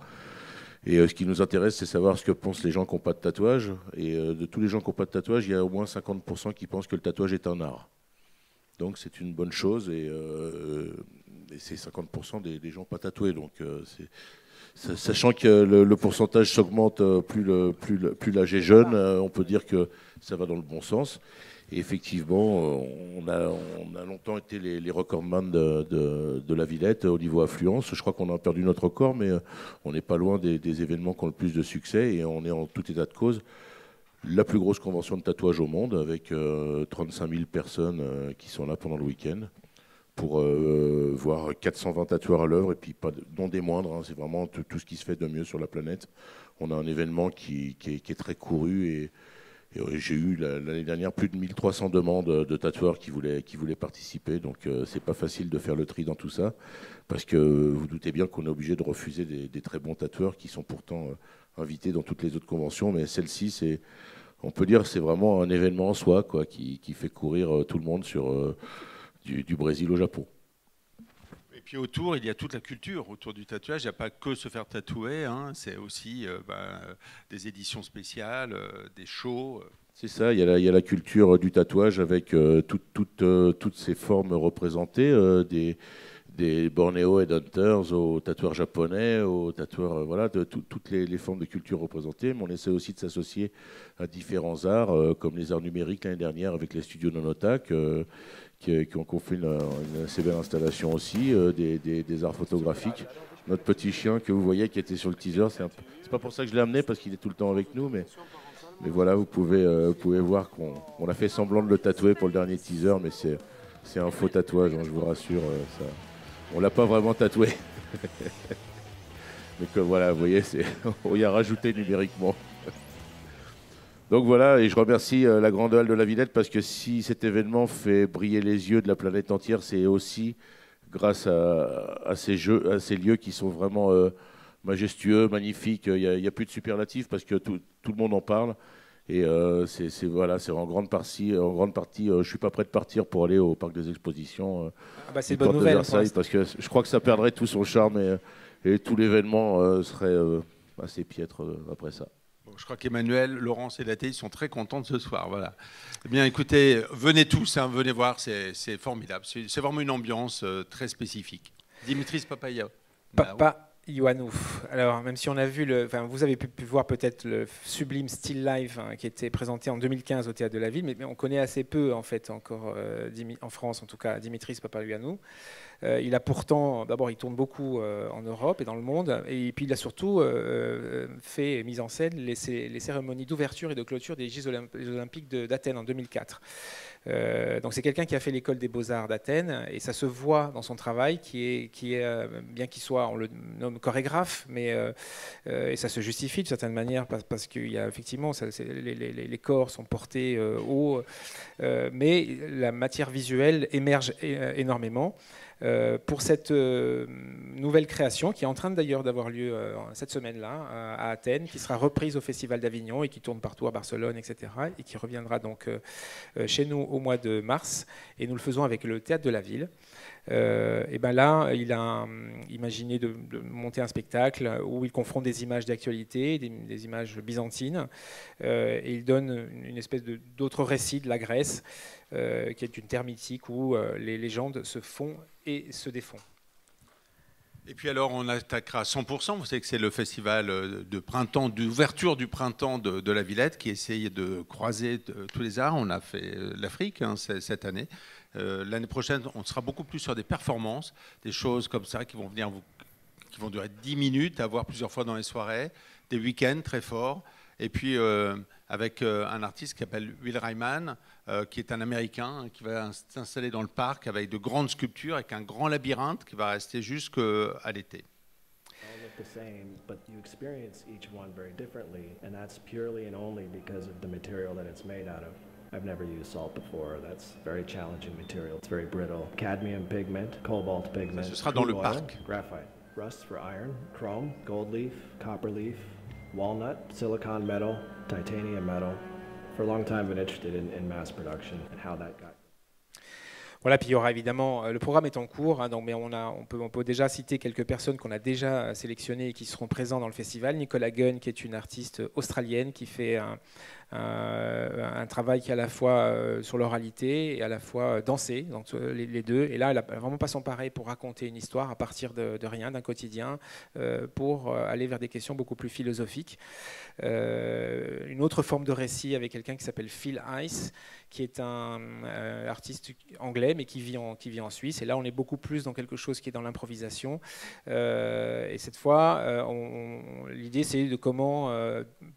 et ce qui nous intéresse, c'est savoir ce que pensent les gens qui n'ont pas de tatouage, et de tous les gens qui n'ont pas de tatouage, il y a au moins 50% qui pensent que le tatouage est un art. Donc c'est une bonne chose, et c'est 50% des gens pas tatoués, donc sachant que le pourcentage s'augmente plus l'âge est jeune, on peut dire que ça va dans le bon sens. Et effectivement, on a longtemps été les recordman de la Villette au niveau affluence. Je crois qu'on a perdu notre record, mais on n'est pas loin des événements qui ont le plus de succès. Et on est en tout état de cause la plus grosse convention de tatouage au monde, avec 35 000 personnes qui sont là pendant le week-end, pour voir 420 tatoueurs à l'œuvre, et puis non des moindres, hein, c'est vraiment tout ce qui se fait de mieux sur la planète. On a un événement qui est très couru, et j'ai eu l'année dernière plus de 1300 demandes de tatoueurs qui voulaient participer, donc c'est pas facile de faire le tri dans tout ça, parce que vous doutez bien qu'on est obligé de refuser des très bons tatoueurs qui sont pourtant invités dans toutes les autres conventions, mais celle-ci, on peut dire c'est vraiment un événement en soi, quoi, qui fait courir tout le monde sur du Brésil au Japon. Et puis autour, il y a toute la culture autour du tatouage. Il n'y a pas que se faire tatouer, hein. C'est aussi des éditions spéciales, des shows. C'est ça, il y a la culture du tatouage avec toutes ces formes représentées, des Bornéo et Hunters aux tatoueurs japonais, aux tatoueurs, voilà, de toutes les formes de culture représentées. Mais on essaie aussi de s'associer à différents arts, comme les arts numériques l'année dernière avec les studios Nonotac, qui ont fait une assez belle installation aussi, des arts photographiques. Notre petit chien que vous voyez qui était sur le teaser, c'est pas pour ça que je l'ai amené, parce qu'il est tout le temps avec nous, mais voilà, vous pouvez voir qu'on a fait semblant de le tatouer pour le dernier teaser, mais c'est un faux tatouage, hein, je vous rassure. On l'a pas vraiment tatoué. Mais que voilà, vous voyez, on y a rajouté numériquement. Donc voilà, et je remercie la Grande Halle de la Villette, parce que si cet événement fait briller les yeux de la planète entière, c'est aussi grâce à ces lieux qui sont vraiment majestueux, magnifiques. Il n'y a plus de superlatifs, parce que tout le monde en parle. Et c'est en grande partie, je suis pas prêt de partir pour aller au parc des expositions. C'est une bonne nouvelle, parce que je crois que ça perdrait tout son charme, et tout l'événement serait assez piètre après ça. Je crois qu'Emmanuel, Laurence et Daté, ils sont très contents de ce soir. Voilà. Eh bien, écoutez, venez tous, hein, venez voir, c'est formidable. C'est vraiment une ambiance très spécifique. Dimitris Papayao. Ioannou. Alors, même si on a vu, vous avez pu voir peut-être le sublime Still Life, hein, qui était présenté en 2015 au Théâtre de la Ville, mais on connaît assez peu, en fait, encore, en France, en tout cas, Dimitris Papayao. Il a pourtant, d'abord, il tourne beaucoup en Europe et dans le monde, et puis il a surtout fait et mis en scène les cérémonies d'ouverture et de clôture des Jeux Olympiques d'Athènes en 2004. Donc c'est quelqu'un qui a fait l'école des Beaux-Arts d'Athènes, et ça se voit dans son travail, qui est bien qu'il soit, on le nomme chorégraphe, mais et ça se justifie de certaine manière parce qu'il y a effectivement les corps sont portés haut, mais la matière visuelle émerge énormément. Pour cette nouvelle création qui est en train d'ailleurs d'avoir lieu cette semaine-là à Athènes, qui sera reprise au Festival d'Avignon et qui tourne partout à Barcelone, etc., et qui reviendra donc chez nous au mois de mars, et nous le faisons avec le Théâtre de la Ville. Et ben là, il a imaginé de monter un spectacle où il confronte des images d'actualité, des images byzantines, et il donne une espèce d'autre récit de la Grèce, qui est une terre mythique où les légendes se font et se défont. Et puis alors, on attaquera à 100%. Vous savez que c'est le festival de printemps, d'ouverture du printemps de la Villette, qui essaye de croiser tous les arts. On a fait l'Afrique cette année. L'année prochaine, on sera beaucoup plus sur des performances, des choses comme ça qui vont durer 10 minutes, à voir plusieurs fois dans les soirées, des week-ends très forts. Et puis avec un artiste qui s'appelle Will Ryman, qui est un Américain, qui va s'installer dans le parc avec de grandes sculptures, avec un grand labyrinthe qui va rester jusqu'à l'été. All look the same, but you experience each one very differently, and that's purely and only because of the material that it's made out of. I've never used salt before. That's very challenging material. It's very brittle. Cadmium pigment, cobalt pigment, Ce sera dans le crude oil, parc. graphite, rust for iron, chrome, gold leaf, copper leaf, walnut, silicon metal, titanium metal. For a long time, I've been interested in mass production and how that got. Voilà, puis il y aura évidemment, le programme est en cours, hein, donc, mais on peut déjà citer quelques personnes qu'on a déjà sélectionnées et qui seront présents dans le festival. Nicola Gunn, qui est une artiste australienne qui fait un travail qui est à la fois sur l'oralité et à la fois danser, donc les deux. Et là, elle n'a vraiment pas s'emparer pour raconter une histoire à partir de rien, d'un quotidien, pour aller vers des questions beaucoup plus philosophiques. Une autre forme de récit avec quelqu'un qui s'appelle Phil Ice, qui est un artiste anglais, mais qui vit en Suisse. Et là, on est beaucoup plus dans quelque chose qui est dans l'improvisation. Et cette fois, l'idée, c'est de comment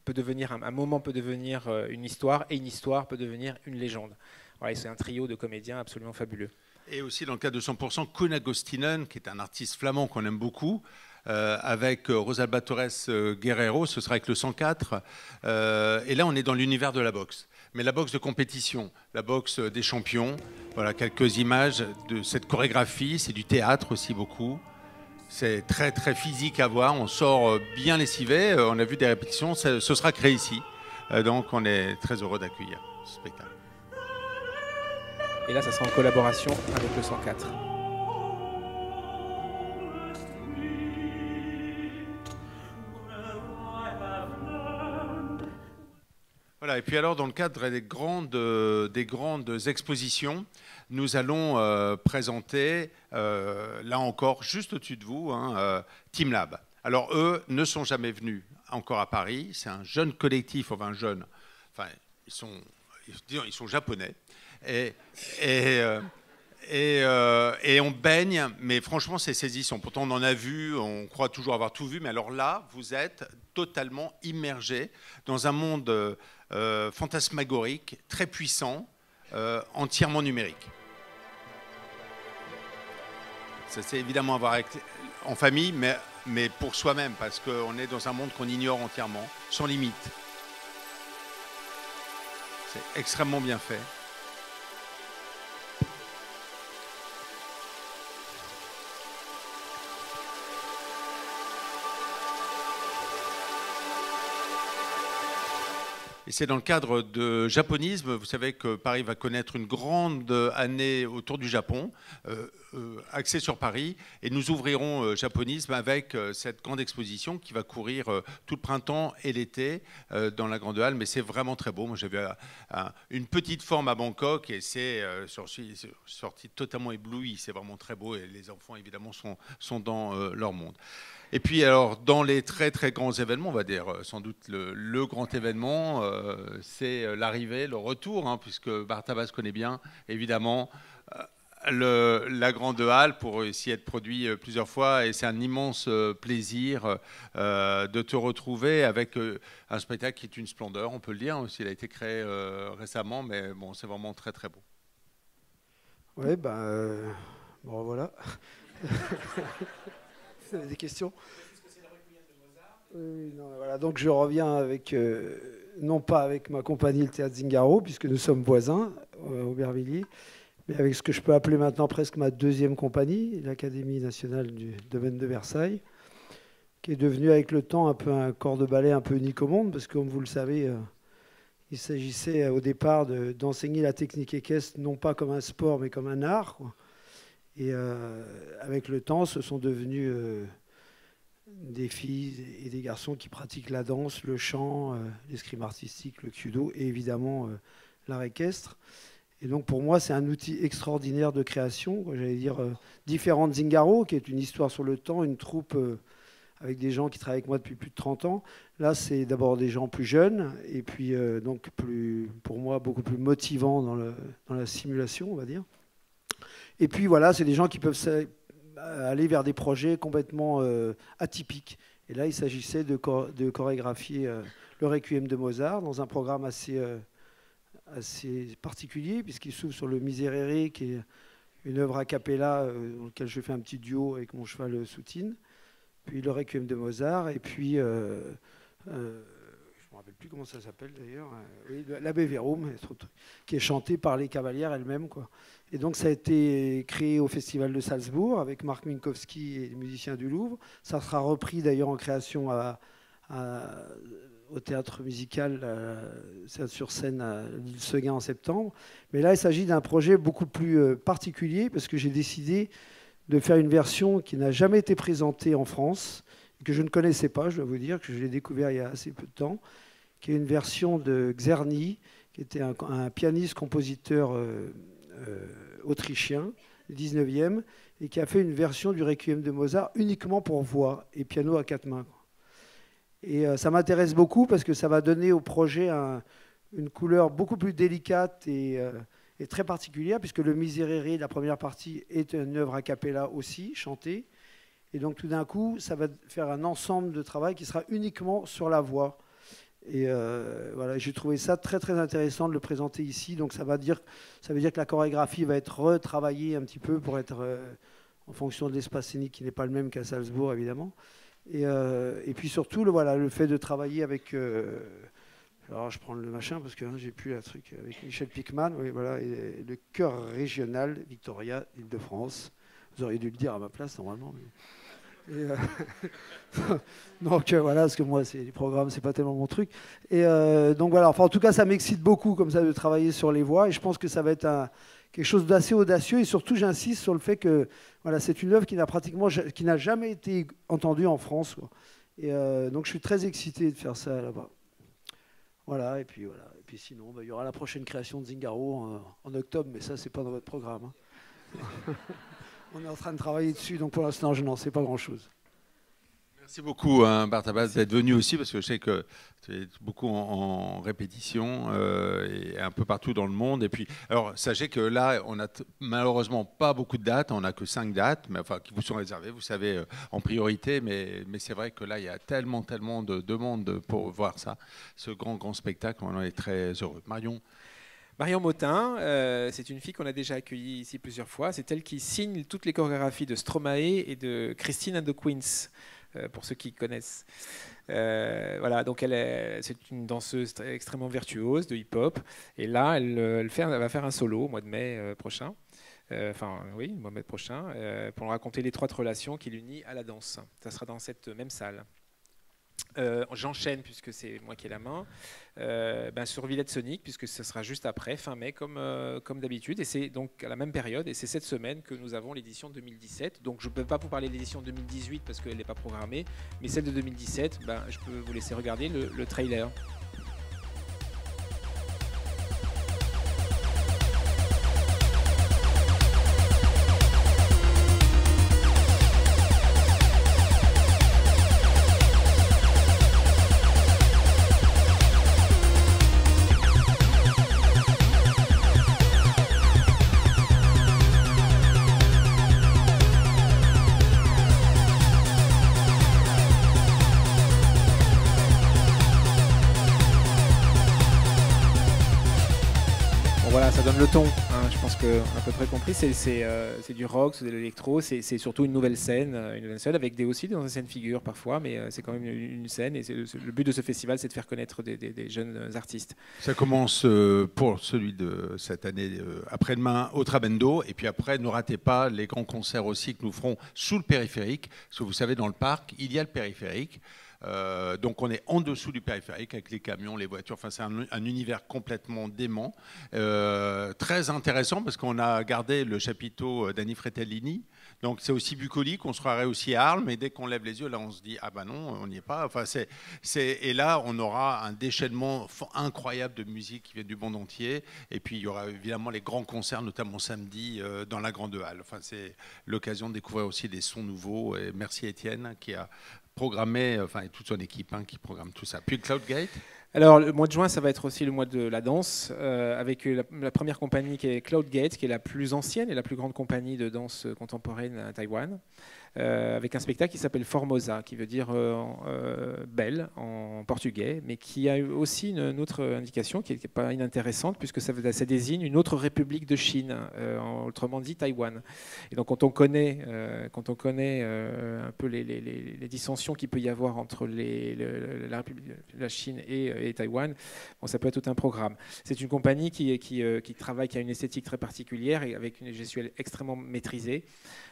peut devenir un moment peut devenir une histoire, et une histoire peut devenir une légende. Voilà, c'est un trio de comédiens absolument fabuleux. Et aussi dans le cas de 100%, Koen Agostinen, qui est un artiste flamand qu'on aime beaucoup, avec Rosalba Torres Guerrero, ce sera avec le 104. Et là, on est dans l'univers de la boxe. Mais la boxe de compétition, la boxe des champions. Voilà quelques images de cette chorégraphie. C'est du théâtre aussi beaucoup. C'est très très physique à voir. On sort bien lessivé. On a vu des répétitions. Ce sera créé ici. Donc on est très heureux d'accueillir ce spectacle. Et là, ça sera en collaboration avec le 104. Voilà, et puis alors, dans le cadre des grandes expositions, nous allons présenter, là encore, juste au-dessus de vous, Team Lab. Alors, eux ne sont jamais venus encore à Paris. C'est un jeune collectif, enfin jeune, enfin, ils sont japonais. Et on baigne, mais franchement, c'est saisissant. Pourtant, on en a vu, on croit toujours avoir tout vu, mais alors là, vous êtes totalement immergé dans un monde fantasmagorique, très puissant, entièrement numérique. Ça, c'est évidemment à voir en famille, mais pour soi-même, parce qu'on est dans un monde qu'on ignore entièrement, sans limite. C'est extrêmement bien fait. Et c'est dans le cadre de japonisme. Vous savez que Paris va connaître une grande année autour du Japon, axée sur Paris. Et nous ouvrirons japonisme avec cette grande exposition qui va courir tout le printemps et l'été dans la Grande Halle. Mais c'est vraiment très beau. Moi, j'ai vu une petite forme à Bangkok et c'est sorti totalement ébloui. C'est vraiment très beau et les enfants, évidemment, sont dans leur monde. Et puis, alors, dans les très, très grands événements, on va dire sans doute le grand événement, c'est l'arrivée, le retour, puisque Bartabas connaît bien, évidemment, la Grande Halle pour s'y être produit plusieurs fois. Et c'est un immense plaisir de te retrouver avec un spectacle qui est une splendeur, on peut le dire, aussi. Il a été créé récemment, mais bon, c'est vraiment très, très beau. Oui, bon, voilà. Vous avez des questions? Oui, non, voilà. Donc je reviens avec, non pas avec ma compagnie le Théâtre Zingaro, puisque nous sommes voisins, Aubervilliers, mais avec ce que je peux appeler maintenant presque ma deuxième compagnie, l'Académie nationale du domaine de Versailles, qui est devenue avec le temps un peu un corps de ballet un peu unique au monde, parce que comme vous le savez, il s'agissait au départ d'enseigner la technique équestre, non pas comme un sport, mais comme un art, quoi. Et avec le temps, ce sont devenus des filles et des garçons qui pratiquent la danse, le chant, l'escrime artistique, le kyudo et évidemment l'art équestre. Et donc pour moi, c'est un outil extraordinaire de création. J'allais dire différentes Zingaro, qui est une histoire sur le temps, une troupe avec des gens qui travaillent avec moi depuis plus de 30 ans. Là, c'est d'abord des gens plus jeunes et puis donc pour moi, beaucoup plus motivants dans la simulation, on va dire. Et puis voilà, c'est des gens qui peuvent aller vers des projets complètement atypiques. Et là, il s'agissait de chorégraphier le Requiem de Mozart dans un programme assez particulier, puisqu'il s'ouvre sur le Miserere, qui est une œuvre a cappella dans laquelle je fais un petit duo avec mon cheval Soutine. Puis le Requiem de Mozart, et puis je ne me rappelle plus comment ça s'appelle d'ailleurs, oui, l'abbé Vérum, qui est chanté par les cavalières elles-mêmes, quoi. Et donc ça a été créé au Festival de Salzbourg avec Marc Minkowski et les musiciens du Louvre. Ça sera repris d'ailleurs en création au théâtre musical sur scène à l'île Seguin en septembre. Mais là, il s'agit d'un projet beaucoup plus particulier parce que j'ai décidé de faire une version qui n'a jamais été présentée en France, que je ne connaissais pas, je dois vous dire, que je l'ai découvert il y a assez peu de temps, qui est une version de Czerny, qui était un pianiste-compositeur autrichien du 19e, et qui a fait une version du Requiem de Mozart uniquement pour voix et piano à 4 mains. Et ça m'intéresse beaucoup parce que ça va donner au projet une couleur beaucoup plus délicate et très particulière, puisque le Miserere, la première partie, est une œuvre a cappella aussi, chantée. Et donc tout d'un coup, ça va faire un ensemble de travail qui sera uniquement sur la voix. Et voilà, j'ai trouvé ça très très intéressant de le présenter ici. Donc ça veut dire que la chorégraphie va être retravaillée un petit peu pour être en fonction de l'espace scénique qui n'est pas le même qu'à Salzbourg, évidemment. Et puis surtout, le fait de travailler avec... alors je prends le machin parce que j'ai plus un truc avec Michel Pickman. Oui, voilà, et le chœur régional Victoria Île-de-France. Vous auriez dû le dire à ma place normalement. Donc voilà, parce que moi, les programmes, c'est pas tellement mon truc. Et donc voilà, enfin, en tout cas, ça m'excite beaucoup comme ça de travailler sur les voix. Et je pense que ça va être quelque chose d'assez audacieux. Et surtout, j'insiste sur le fait que voilà, c'est une œuvre qui n'a jamais été entendue en France, quoi. Et donc je suis très excité de faire ça là-bas. Voilà, et puis sinon, il y aura la prochaine création de Zingaro en octobre, mais ça, c'est pas dans votre programme. Hein. On est en train de travailler dessus, donc pour l'instant, je n'en sais pas grand-chose. Merci beaucoup, Bartabas, d'être venu aussi, parce que je sais que tu es beaucoup en répétition et un peu partout dans le monde. Et puis, alors, sachez que là, on n'a malheureusement pas beaucoup de dates, on n'a que 5 dates, mais enfin, qui vous sont réservées, vous savez, en priorité. Mais c'est vrai que là, il y a tellement de demandes pour voir ça, ce grand spectacle. On en est très heureux. Marion Motin, c'est une fille qu'on a déjà accueillie ici plusieurs fois. C'est elle qui signe toutes les chorégraphies de Stromae et de Christine and the Queens, pour ceux qui connaissent. Voilà, donc c'est une danseuse extrêmement virtuose de hip-hop. Et là, elle va faire un solo au mois de mai prochain. Oui, au mois de mai prochain, pour raconter l'étroite relation qui l'unit à la danse. Ça sera dans cette même salle. J'enchaîne puisque c'est moi qui ai la main sur Villette Sonic, puisque ce sera juste après, fin mai comme d'habitude, et c'est donc à la même période, et c'est cette semaine que nous avons l'édition 2017. Donc je ne peux pas vous parler de l'édition 2018 parce qu'elle n'est pas programmée, mais celle de 2017, je peux vous laisser regarder le trailer. Ça donne le ton, hein, je pense qu'à peu près compris, c'est du rock, c'est de l'électro, c'est surtout une nouvelle scène avec aussi des anciennes figures parfois, mais c'est quand même une scène, et le but de ce festival, c'est de faire connaître des jeunes artistes. Ça commence pour celui de cette année après-demain au Trabendo, et puis après, ne ratez pas les grands concerts aussi que nous ferons sous le périphérique, parce que vous savez, dans le parc, il y a le périphérique. Donc on est en dessous du périphérique avec les camions, les voitures, enfin c'est un univers complètement dément, très intéressant parce qu'on a gardé le chapiteau d'Annie Fretellini, donc c'est aussi bucolique, on se croirait aussi à Arles, mais dès qu'on lève les yeux là on se dit ah bah non on n'y est pas, enfin et là on aura un déchaînement incroyable de musique qui vient du monde entier, et puis il y aura évidemment les grands concerts, notamment samedi dans la grande halle, enfin c'est l'occasion de découvrir aussi des sons nouveaux, et merci Étienne qui a programmé, et toute son équipe qui programme tout ça. Puis Cloudgate. Alors le mois de juin, ça va être aussi le mois de la danse, avec la première compagnie qui est Cloudgate, qui est la plus ancienne et la plus grande compagnie de danse contemporaine à Taïwan, avec un spectacle qui s'appelle Formosa, qui veut dire belle en portugais, mais qui a aussi une autre indication qui n'est pas inintéressante, puisque ça désigne une autre république de Chine, autrement dit Taïwan. Et donc quand on connaît un peu les dissensions qu'il peut y avoir entre la Chine et et Taïwan. Bon, ça peut être tout un programme. C'est une compagnie qui travaille, qui a une esthétique très particulière et avec une gestuelle extrêmement maîtrisée.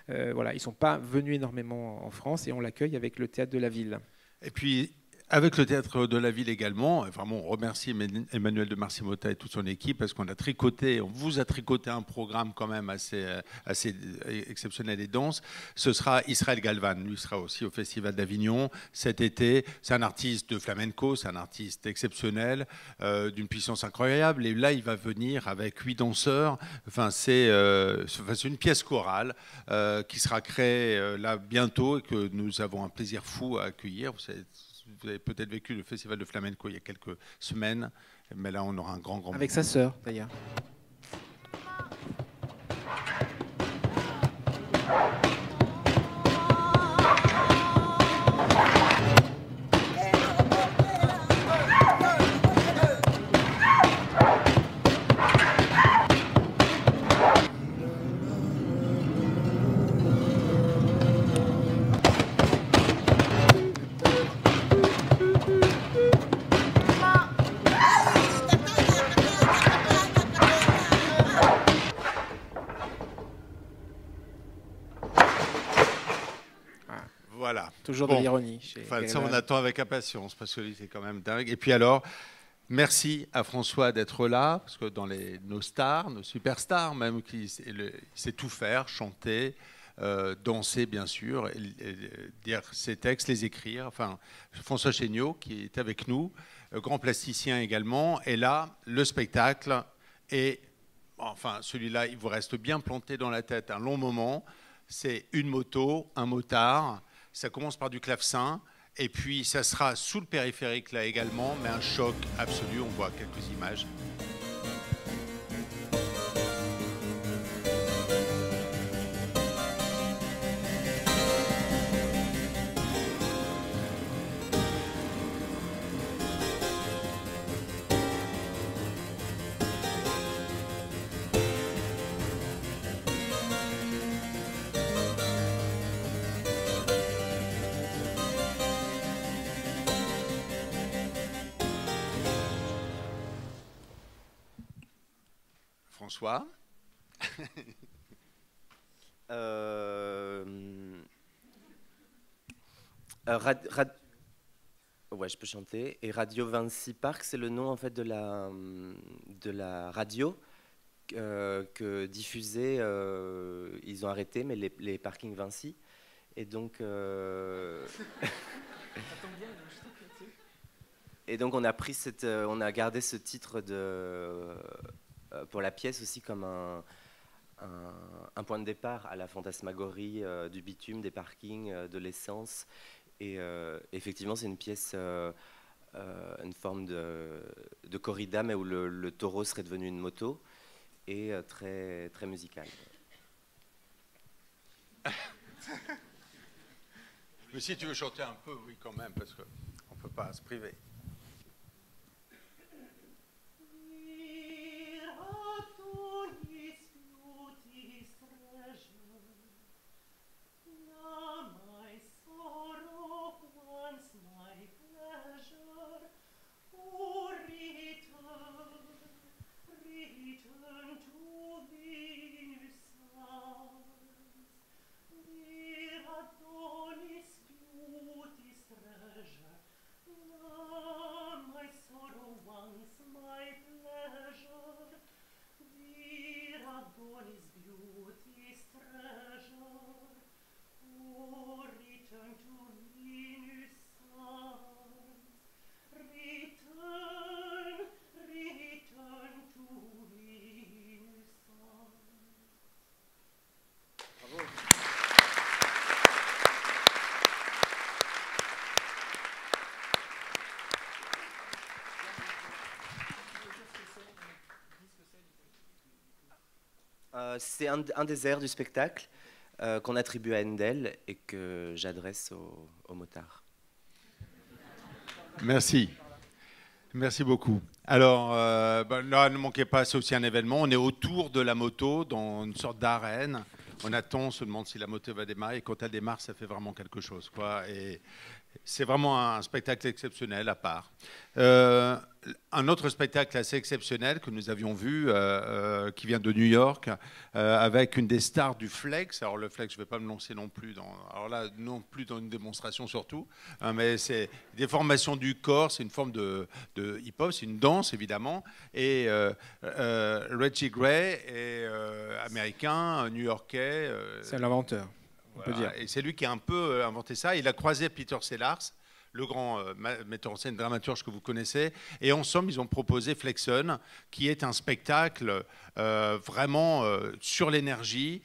Voilà, ils ne sont pas venus énormément en France et on l'accueille avec le Théâtre de la Ville. Et puis, avec le Théâtre de la Ville également, vraiment, on remercie Emmanuel de Marcy-Motta et toute son équipe parce qu'on vous a tricoté un programme quand même assez exceptionnel et dense. Ce sera Israël Galvan, lui sera aussi au Festival d'Avignon cet été. C'est un artiste de flamenco, c'est un artiste exceptionnel, d'une puissance incroyable. Et là, il va venir avec 8 danseurs. Enfin, c'est une pièce chorale qui sera créée là bientôt et que nous avons un plaisir fou à accueillir. Vous avez peut-être vécu le festival de flamenco il y a quelques semaines, mais là on aura un grand avec sa sœur d'ailleurs. Toujours de l'ironie. Enfin, ça, on attend avec impatience parce que c'est quand même dingue. Et puis alors, merci à François d'être là, parce que dans nos stars, nos superstars même, il sait tout faire, chanter, danser bien sûr, et dire ses textes, les écrire. Enfin, François Chéniaud qui est avec nous, grand plasticien également. Et là, le spectacle est, enfin celui-là, il vous reste bien planté dans la tête un long moment. C'est une moto, un motard. Ça commence par du clavecin, et puis ça sera sous le périphérique là également, mais un choc absolu. On voit quelques images. François. Ouais, je peux chanter. Et Radio Vinci Park, c'est le nom en fait de la radio que diffusait. Ils ont arrêté, mais les parkings Vinci. Et donc. Et donc on a gardé ce titre pour la pièce aussi comme un point de départ à la fantasmagorie du bitume, des parkings, de l'essence. Et effectivement, c'est une pièce, une forme de corrida, mais où le taureau serait devenu une moto, et très, très musicale. Mais si tu veux chanter un peu, oui, quand même, parce qu'on ne peut pas se priver. C'est un des airs du spectacle qu'on attribue à Handel et que j'adresse aux motards. Merci. Merci beaucoup. Alors, là, ne manquez pas, c'est aussi un événement. On est autour de la moto, dans une sorte d'arène. On attend, on se demande si la moto va démarrer. Et quand elle démarre, ça fait vraiment quelque chose, quoi. Et C'est vraiment un spectacle exceptionnel à part. Un autre spectacle assez exceptionnel que nous avions vu, qui vient de New York, avec une des stars du flex. Alors le flex, je ne vais pas me lancer non plus dans une démonstration surtout, hein, mais c'est des formations du corps, c'est une forme de hip-hop, c'est une danse évidemment. Et Reggie Gray est américain, new-yorkais. C'est l'inventeur. Voilà. Et c'est lui qui a un peu inventé ça. Il a croisé Peter Sellars, le grand metteur en scène, dramaturge que vous connaissez. Et ensemble, ils ont proposé Flexon, qui est un spectacle vraiment sur l'énergie,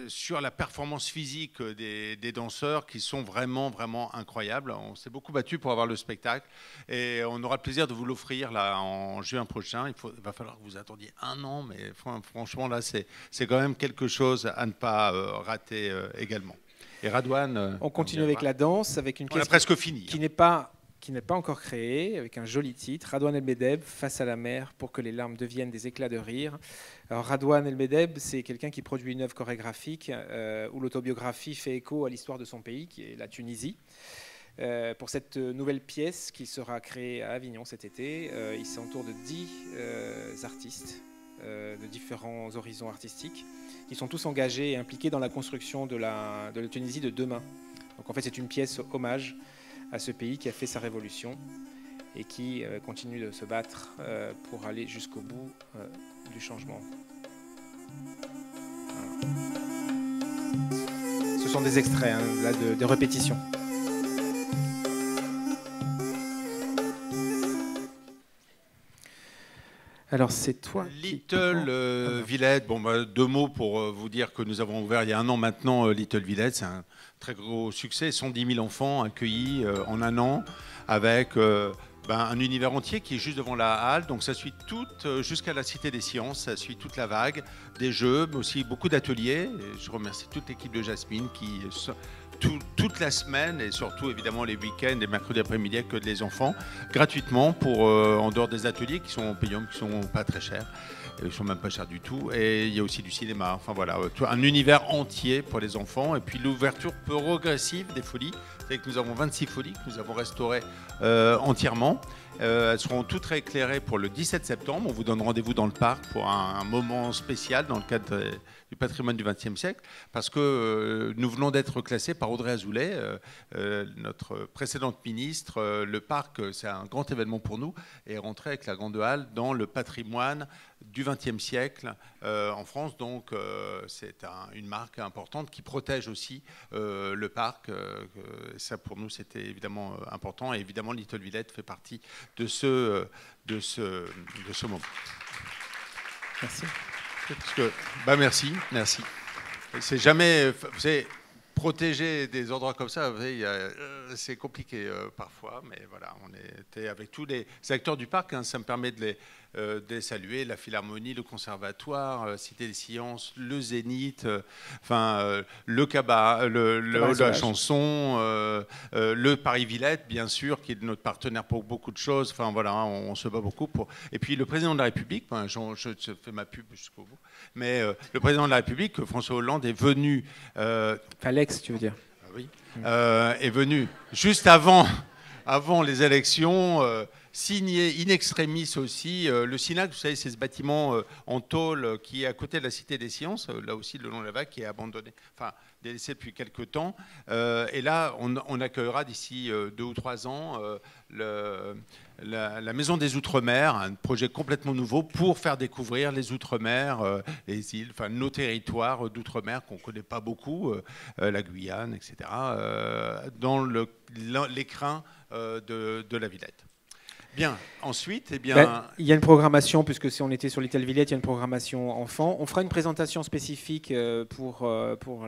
sur la performance physique des danseurs, qui sont vraiment, vraiment incroyables. On s'est beaucoup battu pour avoir le spectacle. Et on aura le plaisir de vous l'offrir là en juin prochain. Il va falloir que vous attendiez 1 an, mais franchement, là, c'est quand même quelque chose à ne pas rater également. Et Radouane, on continue avec la danse, avec une pièce presque fini, qui n'est pas encore créée, avec un joli titre, Radouane El Medeb, Face à la mer, pour que les larmes deviennent des éclats de rire. Alors Radouane El Medeb, c'est quelqu'un qui produit une œuvre chorégraphique où l'autobiographie fait écho à l'histoire de son pays, qui est la Tunisie. Pour cette nouvelle pièce qui sera créée à Avignon cet été, il s'entoure de 10 artistes de différents horizons artistiques, qui sont tous engagés et impliqués dans la construction de la Tunisie de demain. Donc en fait, c'est une pièce hommage à ce pays qui a fait sa révolution et qui continue de se battre pour aller jusqu'au bout du changement. Voilà. Ce sont des extraits là, de répétitions. Alors c'est toi Little Villette, bon, 2 mots pour vous dire que nous avons ouvert il y a 1 an maintenant Little Villette. C'est un très gros succès, 110 000 enfants accueillis en 1 an avec un univers entier qui est juste devant la halle. Donc ça suit jusqu'à la Cité des Sciences, ça suit toute la vague, des jeux, mais aussi beaucoup d'ateliers. Je remercie toute l'équipe de Jasmine qui... toute la semaine et surtout évidemment les week-ends et mercredis après-midi avec les enfants gratuitement en dehors des ateliers qui sont payants, qui sont pas très chers, ils sont même pas chers du tout, et il y a aussi du cinéma, enfin voilà, un univers entier pour les enfants. Et puis l'ouverture progressive des folies, c'est que nous avons 26 folies que nous avons restaurées entièrement. Elles seront toutes rééclairées pour le 17 septembre. On vous donne rendez-vous dans le parc pour un moment spécial dans le cadre du patrimoine du XXe siècle, parce que nous venons d'être classés par Audrey Azoulay, notre précédente ministre. Le parc, c'est un grand événement pour nous, et rentrer avec la Grande Halle dans le patrimoine du XXe siècle en France. Donc c'est une marque importante qui protège aussi le parc. Ça pour nous c'était évidemment important, et évidemment Little Villette fait partie de ce moment. Merci. Parce que, merci. C'est jamais, protéger des endroits comme ça, c'est compliqué parfois, mais voilà, on était avec tous les acteurs du parc, ça me permet de les saluer, la Philharmonie, le Conservatoire, Cité des Sciences, le Zénith, le Cabaret, le Hall de la Chanson, le Paris-Villette, bien sûr, qui est notre partenaire pour beaucoup de choses. Enfin voilà, on se bat beaucoup pour. Et puis le président de la République, je fais ma pub jusqu'au bout, mais le président de la République, François Hollande, est venu. Alex, tu veux dire? Oui. Est venu juste avant les élections. Signé in extremis aussi le SINAC, vous savez, c'est ce bâtiment en tôle qui est à côté de la Cité des Sciences, là aussi le long de la vague, qui est abandonné, enfin délaissé depuis quelques temps. Et là, on accueillera d'ici 2 ou 3 ans la Maison des Outre-mer, un projet complètement nouveau pour faire découvrir les Outre-mer, les îles, enfin nos territoires d'Outre-mer qu'on ne connaît pas beaucoup, la Guyane, etc., dans l'écrin de la Villette. Bien, ensuite, il y a une programmation, puisque si on était sur Little Villette, il y a une programmation enfant. On fera une présentation spécifique pour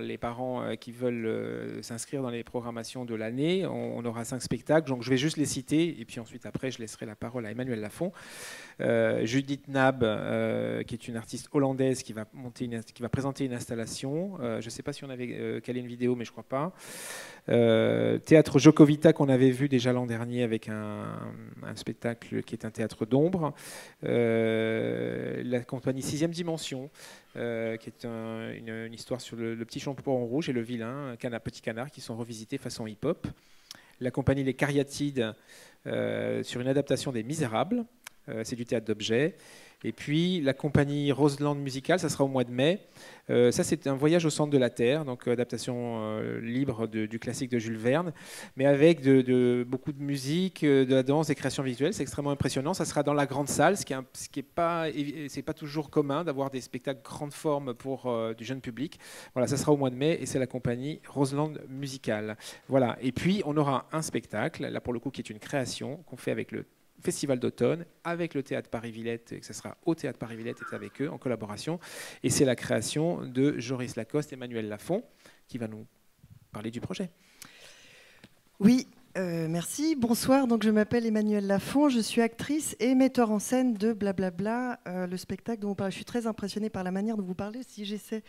les parents qui veulent s'inscrire dans les programmations de l'année. On aura 5 spectacles, donc je vais juste les citer, et puis ensuite, après, je laisserai la parole à Emmanuel Lafont. Judith Nab, qui est une artiste hollandaise qui va présenter une installation. Je ne sais pas si on avait calé une vidéo, mais je ne crois pas. Théâtre Jocovita qu'on avait vu déjà l'an dernier avec un spectacle qui est un théâtre d'ombre. La compagnie 6e Dimension, qui est une histoire sur le petit champignon rouge et le vilain, petit canard, qui sont revisités façon hip-hop. la compagnie Les Cariatides sur une adaptation des Misérables. C'est du théâtre d'objets. Et puis la compagnie Roseland Musical, ça sera au mois de mai. Ça, c'est un voyage au centre de la Terre, donc adaptation libre du classique de Jules Verne, mais avec beaucoup de musique, de la danse, des créations visuelles. C'est extrêmement impressionnant. Ça sera dans la grande salle, ce qui est pas toujours commun d'avoir des spectacles grande forme pour du jeune public. Voilà, ça sera au mois de mai et c'est la compagnie Roseland Musical. Voilà. Et puis on aura un spectacle, là pour le coup, qui est une création qu'on fait avec le Festival d'automne, avec le Théâtre Paris-Villette, et que ce sera au Théâtre Paris-Villette, et avec eux en collaboration. Et c'est la création de Joris Lacoste et Emmanuel Lafont qui va nous parler du projet. Oui, merci. Bonsoir, donc je m'appelle Emmanuel Lafont, je suis actrice et metteur en scène de Blablabla, le spectacle dont vous parlez. Je suis très impressionnée par la manière dont vous parlez. Si j'essaie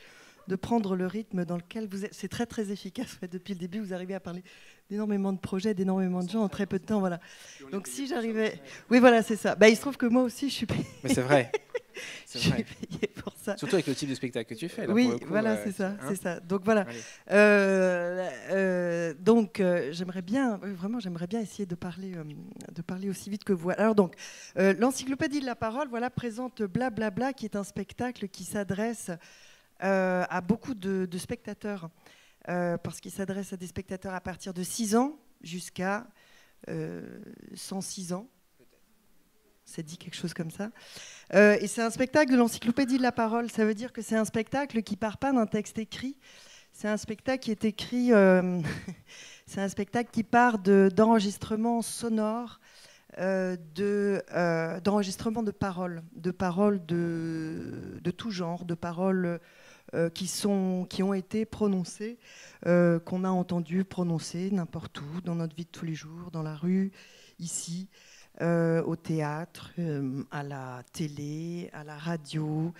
de prendre le rythme dans lequel vous êtes, c'est très très efficace. Depuis le début, vous arrivez à parler d'énormément de projets, d'énormément de gens en très peu de temps. Voilà. Donc si j'arrivais... Oui, voilà, c'est ça. Bah, il se trouve que moi aussi, je suis payée. Mais c'est vrai. Je suis payée pour ça. Surtout avec le type de spectacle que tu fais. Là, oui, pour le coup, voilà, c'est ça, hein, c'est ça. Donc voilà. J'aimerais bien, vraiment, j'aimerais bien essayer de parler aussi vite que vous. Alors donc, l'Encyclopédie de la parole, voilà, présente Blablabla, qui est un spectacle qui s'adresse à beaucoup de spectateurs, parce qu'il s'adresse à des spectateurs à partir de 6 ans jusqu'à 106 ans. C'est dit quelque chose comme ça. Et c'est un spectacle de l'Encyclopédie de la parole. Ça veut dire que c'est un spectacle qui part pas d'un texte écrit. C'est un spectacle qui est écrit. C'est un spectacle qui part d'enregistrements sonores, d'enregistrements de paroles de tout genre, de paroles qui ont été prononcées, qu'on a entendu prononcer n'importe où, dans notre vie de tous les jours, dans la rue, ici. Au théâtre, à la télé, à la radio,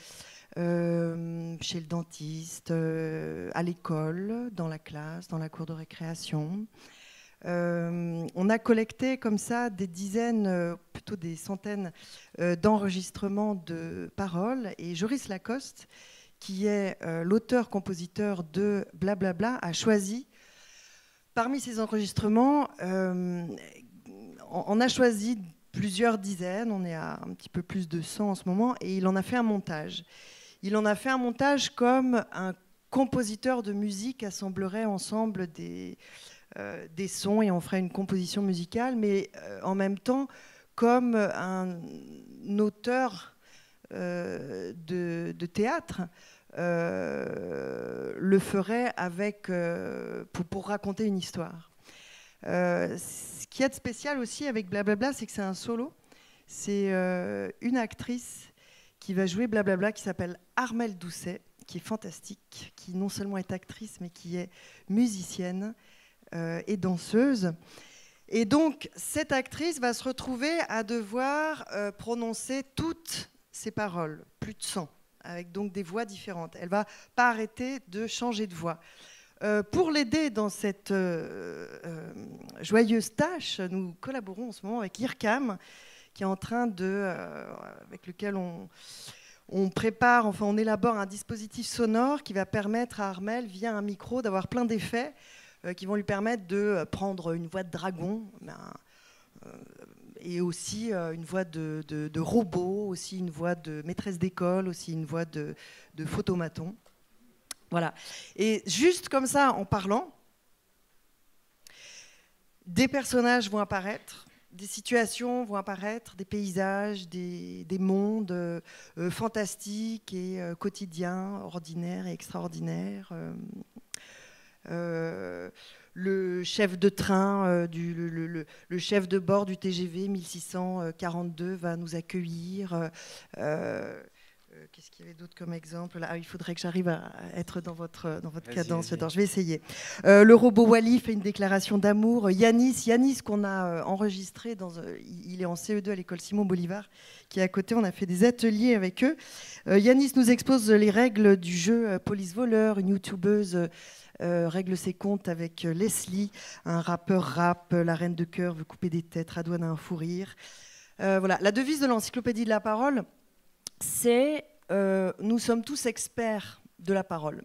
chez le dentiste, à l'école, dans la classe, dans la cour de récréation. On a collecté comme ça des dizaines, plutôt des centaines d'enregistrements de paroles. Et Joris Lacoste, qui est l'auteur-compositeur de Blablabla, a choisi, parmi ces enregistrements, on a choisi plusieurs dizaines, on est à un petit peu plus de 100 en ce moment, et il en a fait un montage. Il en a fait un montage comme un compositeur de musique assemblerait ensemble des sons et on ferait une composition musicale, mais en même temps comme un auteur de théâtre le ferait pour raconter une histoire. Ce qu'il y a de spécial aussi avec Blablabla, c'est que c'est un solo. C'est une actrice qui va jouer Blablabla qui s'appelle Armelle Doucet, qui est fantastique, qui non seulement est actrice, mais qui est musicienne et danseuse. Et donc, cette actrice va se retrouver à devoir prononcer toutes ses paroles, plus de 100, avec donc des voix différentes. Elle ne va pas arrêter de changer de voix. Pour l'aider dans cette joyeuse tâche, nous collaborons en ce moment avec IRCAM, qui est en train avec lequel on prépare, enfin on élabore un dispositif sonore qui va permettre à Armelle, via un micro, d'avoir plein d'effets qui vont lui permettre de prendre une voix de dragon, et aussi une voix de robot, aussi une voix de maîtresse d'école, aussi une voix de photomaton. Voilà. Et juste comme ça, en parlant, des personnages vont apparaître, des situations vont apparaître, des paysages, des mondes fantastiques et quotidiens, ordinaires et extraordinaires. Le chef de train, le chef de bord du TGV 1642 va nous accueillir. Qu'est-ce qu'il y avait d'autre comme exemple là? Il faudrait que j'arrive à être dans votre cadence. Je vais essayer. Le robot Wally fait une déclaration d'amour. Yanis qu'on a enregistré, il est en CE2 à l'école Simon Bolivar, qui est à côté. On a fait des ateliers avec eux. Yanis nous expose les règles du jeu police-voleur. Une youtubeuse règle ses comptes avec Leslie. Un rappeur rap. La reine de cœur veut couper des têtes. Radouane a un fou rire. Voilà. La devise de l'Encyclopédie de la parole, c'est nous sommes tous experts de la parole.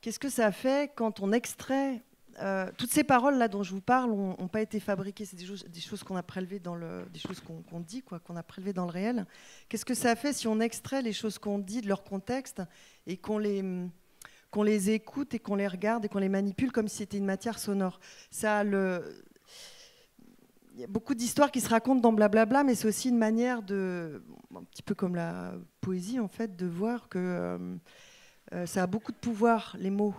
Qu'est-ce que ça fait quand on extrait toutes ces paroles là dont je vous parle n'ont pas été fabriquées, c'est des choses qu'on a prélevées des choses qu'on dit, quoi, qu'on a prélevées dans le réel. Qu'est-ce que ça fait si on extrait les choses qu'on dit de leur contexte et qu'on les écoute et qu'on les regarde et qu'on les manipule comme si c'était une matière sonore? Il y a beaucoup d'histoires qui se racontent dans Blablabla, mais c'est aussi une manière un petit peu comme la poésie en fait, de voir que ça a beaucoup de pouvoir, les mots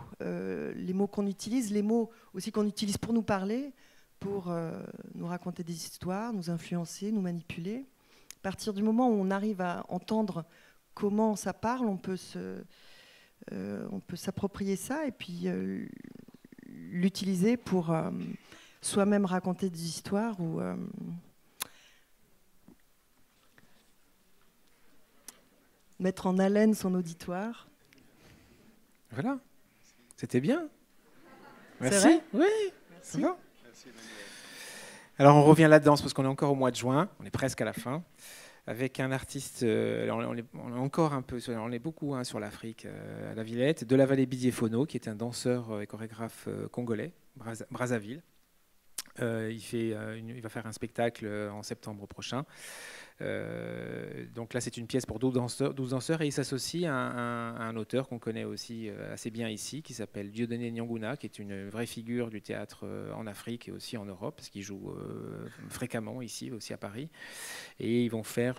qu'on utilise, les mots aussi qu'on utilise pour nous parler, pour nous raconter des histoires, nous influencer, nous manipuler. À partir du moment où on arrive à entendre comment ça parle, on peut s'approprier ça et puis l'utiliser pour soi-même raconter des histoires ou mettre en haleine son auditoire. Voilà, c'était bien. Merci. C'est vrai ? Oui, merci. Bon. Alors on revient à la danse parce qu'on est encore au mois de juin, on est presque à la fin, avec un artiste, on est encore un peu, on est beaucoup sur l'Afrique, à la Villette, de la Vallée Bidiefono, qui est un danseur et chorégraphe congolais, Brazzaville. Il va faire un spectacle en septembre prochain. Donc là, c'est une pièce pour 12 danseurs et il s'associe à un auteur qu'on connaît aussi assez bien ici, qui s'appelle Dieudonné Nyanguna, qui est une vraie figure du théâtre en Afrique et aussi en Europe, parce qu'il joue fréquemment ici, aussi à Paris. Et ils vont faire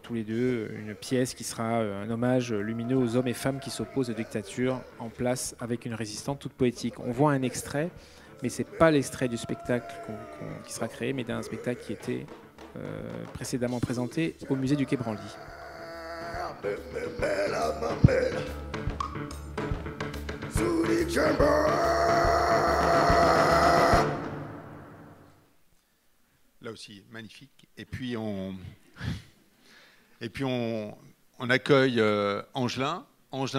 tous les deux une pièce qui sera un hommage lumineux aux hommes et femmes qui s'opposent aux dictatures en place, avec une résistance toute poétique. On voit un extrait, mais ce n'est pas l'extrait du spectacle qui sera créé, mais d'un spectacle qui était précédemment présenté au musée du Quai Branly. Là aussi, magnifique. Et puis on accueille Angelin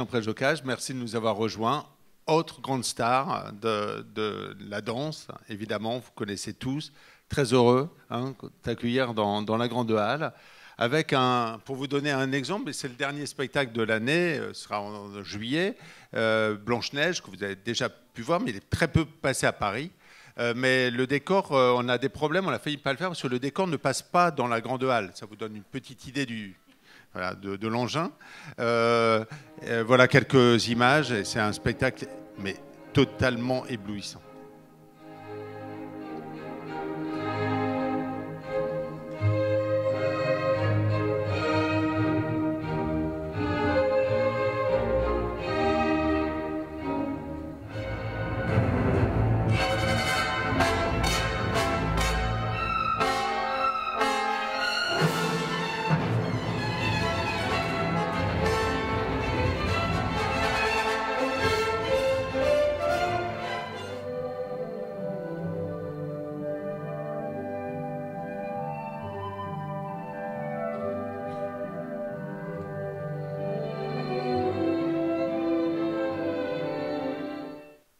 Préjocage. Merci de nous avoir rejoints. Autre grande star de la danse, évidemment, vous connaissez tous. Très heureux d'accueillir dans la grande halle. Pour vous donner un exemple, c'est le dernier spectacle de l'année, ce sera en juillet, Blanche-Neige, que vous avez déjà pu voir, mais il est très peu passé à Paris. Mais le décor, on a des problèmes, on a failli pas le faire parce que le décor ne passe pas dans la grande halle. Ça vous donne une petite idée de l'engin. Voilà quelques images, et c'est un spectacle mais totalement éblouissant.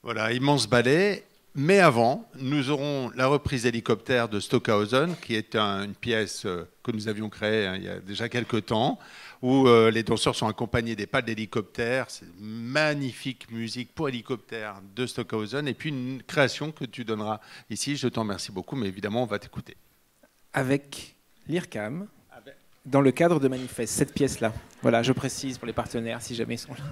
Voilà, immense ballet. Mais avant, nous aurons la reprise Hélicoptère de Stockhausen, qui est une pièce que nous avions créée il y a déjà quelques temps, où les danseurs sont accompagnés des pas d'hélicoptère. C'est une magnifique musique pour hélicoptère de Stockhausen. Et puis une création que tu donneras ici. Je t'en remercie beaucoup, mais évidemment, on va t'écouter. Avec l'IRCAM, dans le cadre de Manifeste, cette pièce-là. Voilà, je précise pour les partenaires, si jamais ils sont là.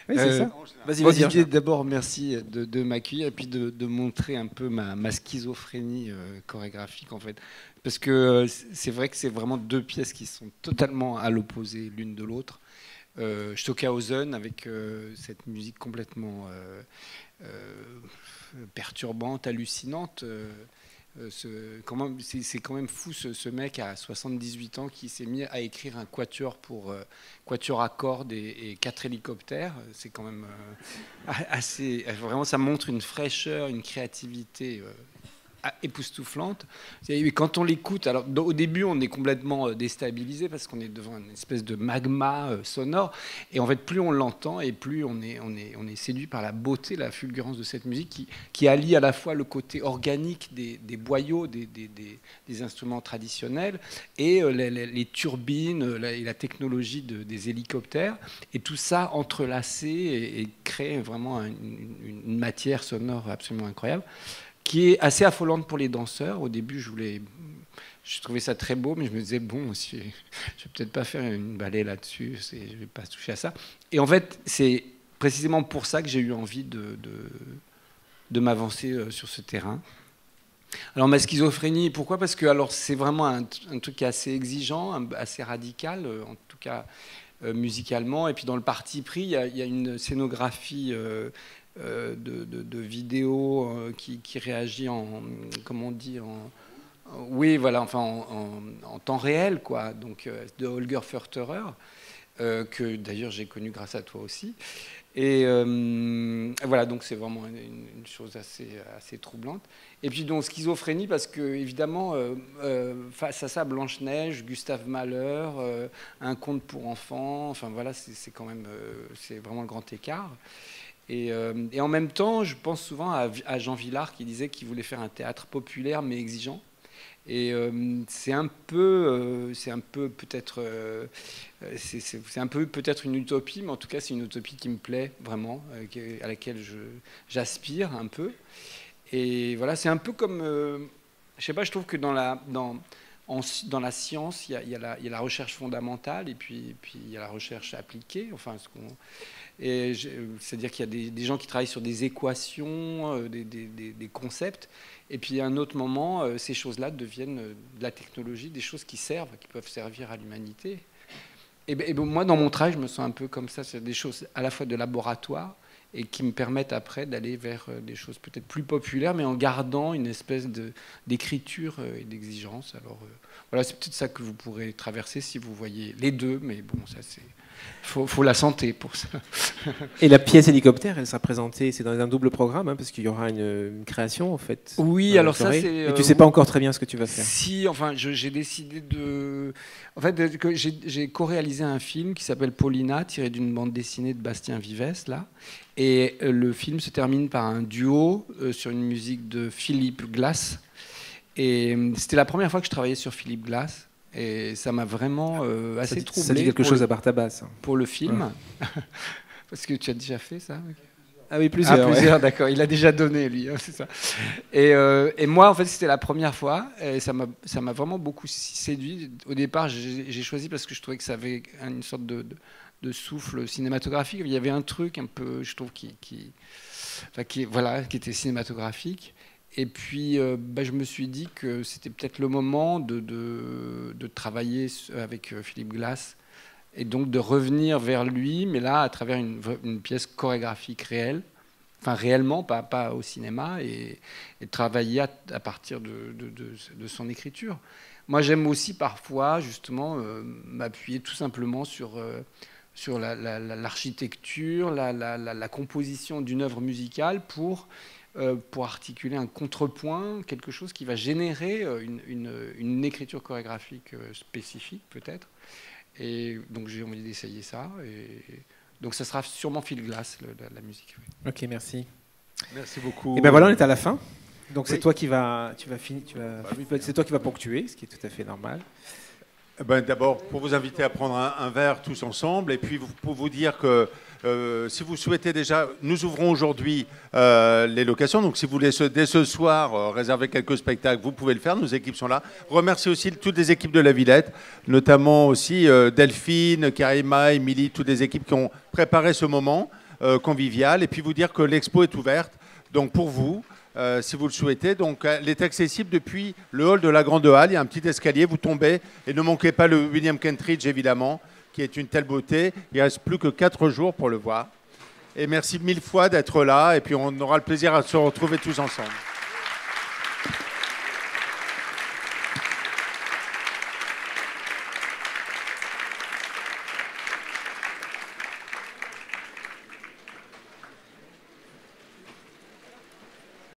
Oui, c'est ça. Vas-y. D'abord, merci de m'accueillir et puis de montrer un peu ma schizophrénie chorégraphique, en fait. Parce que c'est vrai que c'est vraiment deux pièces qui sont totalement à l'opposé l'une de l'autre. Stockhausen, avec cette musique complètement perturbante, hallucinante. C'est quand même fou ce mec à 78 ans qui s'est mis à écrire un quatuor quatuor à cordes et 4 hélicoptères. C'est quand même assez... Vraiment, ça montre une fraîcheur, une créativité époustouflante. Et quand on l'écoute, alors au début, on est complètement déstabilisé parce qu'on est devant une espèce de magma sonore. Et en fait, plus on l'entend et plus on est séduit par la beauté, la fulgurance de cette musique qui allie à la fois le côté organique des boyaux, des instruments traditionnels et les turbines et la technologie des hélicoptères. Et tout ça entrelacé et crée vraiment une matière sonore absolument incroyable, qui est assez affolante pour les danseurs. Au début, je trouvais ça très beau, mais je me disais, bon, je vais peut-être pas faire une ballet là-dessus, je vais pas toucher à ça. Et en fait, c'est précisément pour ça que j'ai eu envie de m'avancer sur ce terrain. Alors ma schizophrénie, pourquoi? Parce que c'est vraiment un truc qui est assez exigeant, assez radical, en tout cas musicalement. Et puis dans le parti pris, il y a une scénographie de vidéos qui réagit comment on dit, oui, voilà, enfin en temps réel, quoi. Donc de Holger Förterer, que d'ailleurs j'ai connu grâce à toi aussi. Et voilà, donc c'est vraiment une chose assez troublante. Et puis donc schizophrénie parce que évidemment face à ça, Blanche-Neige, Gustave Mahler, un conte pour enfants, enfin voilà, c'est quand même c'est vraiment le grand écart. Et en même temps, je pense souvent à Jean Vilar qui disait qu'il voulait faire un théâtre populaire mais exigeant. Et c'est un peu peut-être c'est un peu peut-être une utopie, mais en tout cas c'est une utopie qui me plaît vraiment, à laquelle j'aspire un peu. Et voilà, c'est un peu comme je sais pas, je trouve que dans la science il y a la recherche fondamentale et puis il y a la recherche appliquée, enfin c'est-à-dire qu'il y a des gens qui travaillent sur des équations, des concepts. Et puis à un autre moment, ces choses-là deviennent de la technologie, des choses qui peuvent servir à l'humanité. Et moi, dans mon travail, je me sens un peu comme ça. C'est des choses à la fois de laboratoire et qui me permettent après d'aller vers des choses peut-être plus populaires, mais en gardant une espèce d'écriture et d'exigence. Alors voilà, c'est peut-être ça que vous pourrez traverser si vous voyez les deux, mais bon, ça c'est... Faut la santé pour ça. Et la pièce hélicoptère, elle sera présentée, c'est dans un double programme, hein, parce qu'il y aura une création en fait. Oui, alors ça c'est... Et tu sais pas encore très bien ce que tu vas faire. Si, enfin, j'ai décidé de... En fait, j'ai co-réalisé un film qui s'appelle Paulina, tiré d'une bande dessinée de Bastien Vives, là. Et le film se termine par un duo sur une musique de Philippe Glass. Et c'était la première fois que je travaillais sur Philippe Glass. Et ça m'a vraiment assez troublé. Ça dit quelque chose à Bartabas. Pour le film. Ouais. Parce que tu as déjà fait ça. Ah oui, plusieurs. Plusieurs, ouais. D'accord. Il a déjà donné, lui. Hein, c'est ça. Et moi, en fait, c'était la première fois. Et ça m'a vraiment beaucoup séduit. Au départ, j'ai choisi parce que je trouvais que ça avait une sorte de souffle cinématographique. Il y avait un truc un peu, je trouve, qui était cinématographique. Et puis, je me suis dit que c'était peut-être le moment de travailler avec Philippe Glass et donc de revenir vers lui, mais là, à travers une pièce chorégraphique réelle, enfin réellement, pas au cinéma, et travailler à partir de son écriture. Moi, j'aime aussi parfois, justement, m'appuyer tout simplement sur l'architecture, la composition d'une œuvre musicale pour articuler un contrepoint, quelque chose qui va générer une écriture chorégraphique spécifique peut-être. Et donc j'ai envie d'essayer ça. Et donc ça sera sûrement Phil Glass, la musique. Oui. Ok, merci. Merci beaucoup. Et ben voilà, on est à la fin. Donc c'est toi qui vas c'est toi qui vas ponctuer, ce qui est tout à fait normal. D'abord, pour vous inviter à prendre un verre tous ensemble, et puis pour vous dire que si vous souhaitez déjà, nous ouvrons aujourd'hui les locations, donc si vous voulez dès ce soir réserver quelques spectacles, vous pouvez le faire, nos équipes sont là. Remercie aussi toutes les équipes de la Villette, notamment aussi Delphine, Karima, Émilie, toutes les équipes qui ont préparé ce moment convivial, et puis vous dire que l'expo est ouverte, donc pour vous. Si vous le souhaitez. Donc, elle est accessible depuis le hall de la Grande Halle. Il y a un petit escalier, vous tombez. Et ne manquez pas le William Kentridge, évidemment, qui est une telle beauté. Il ne reste plus que 4 jours pour le voir. Et merci 1000 fois d'être là. Et puis, on aura le plaisir à se retrouver tous ensemble.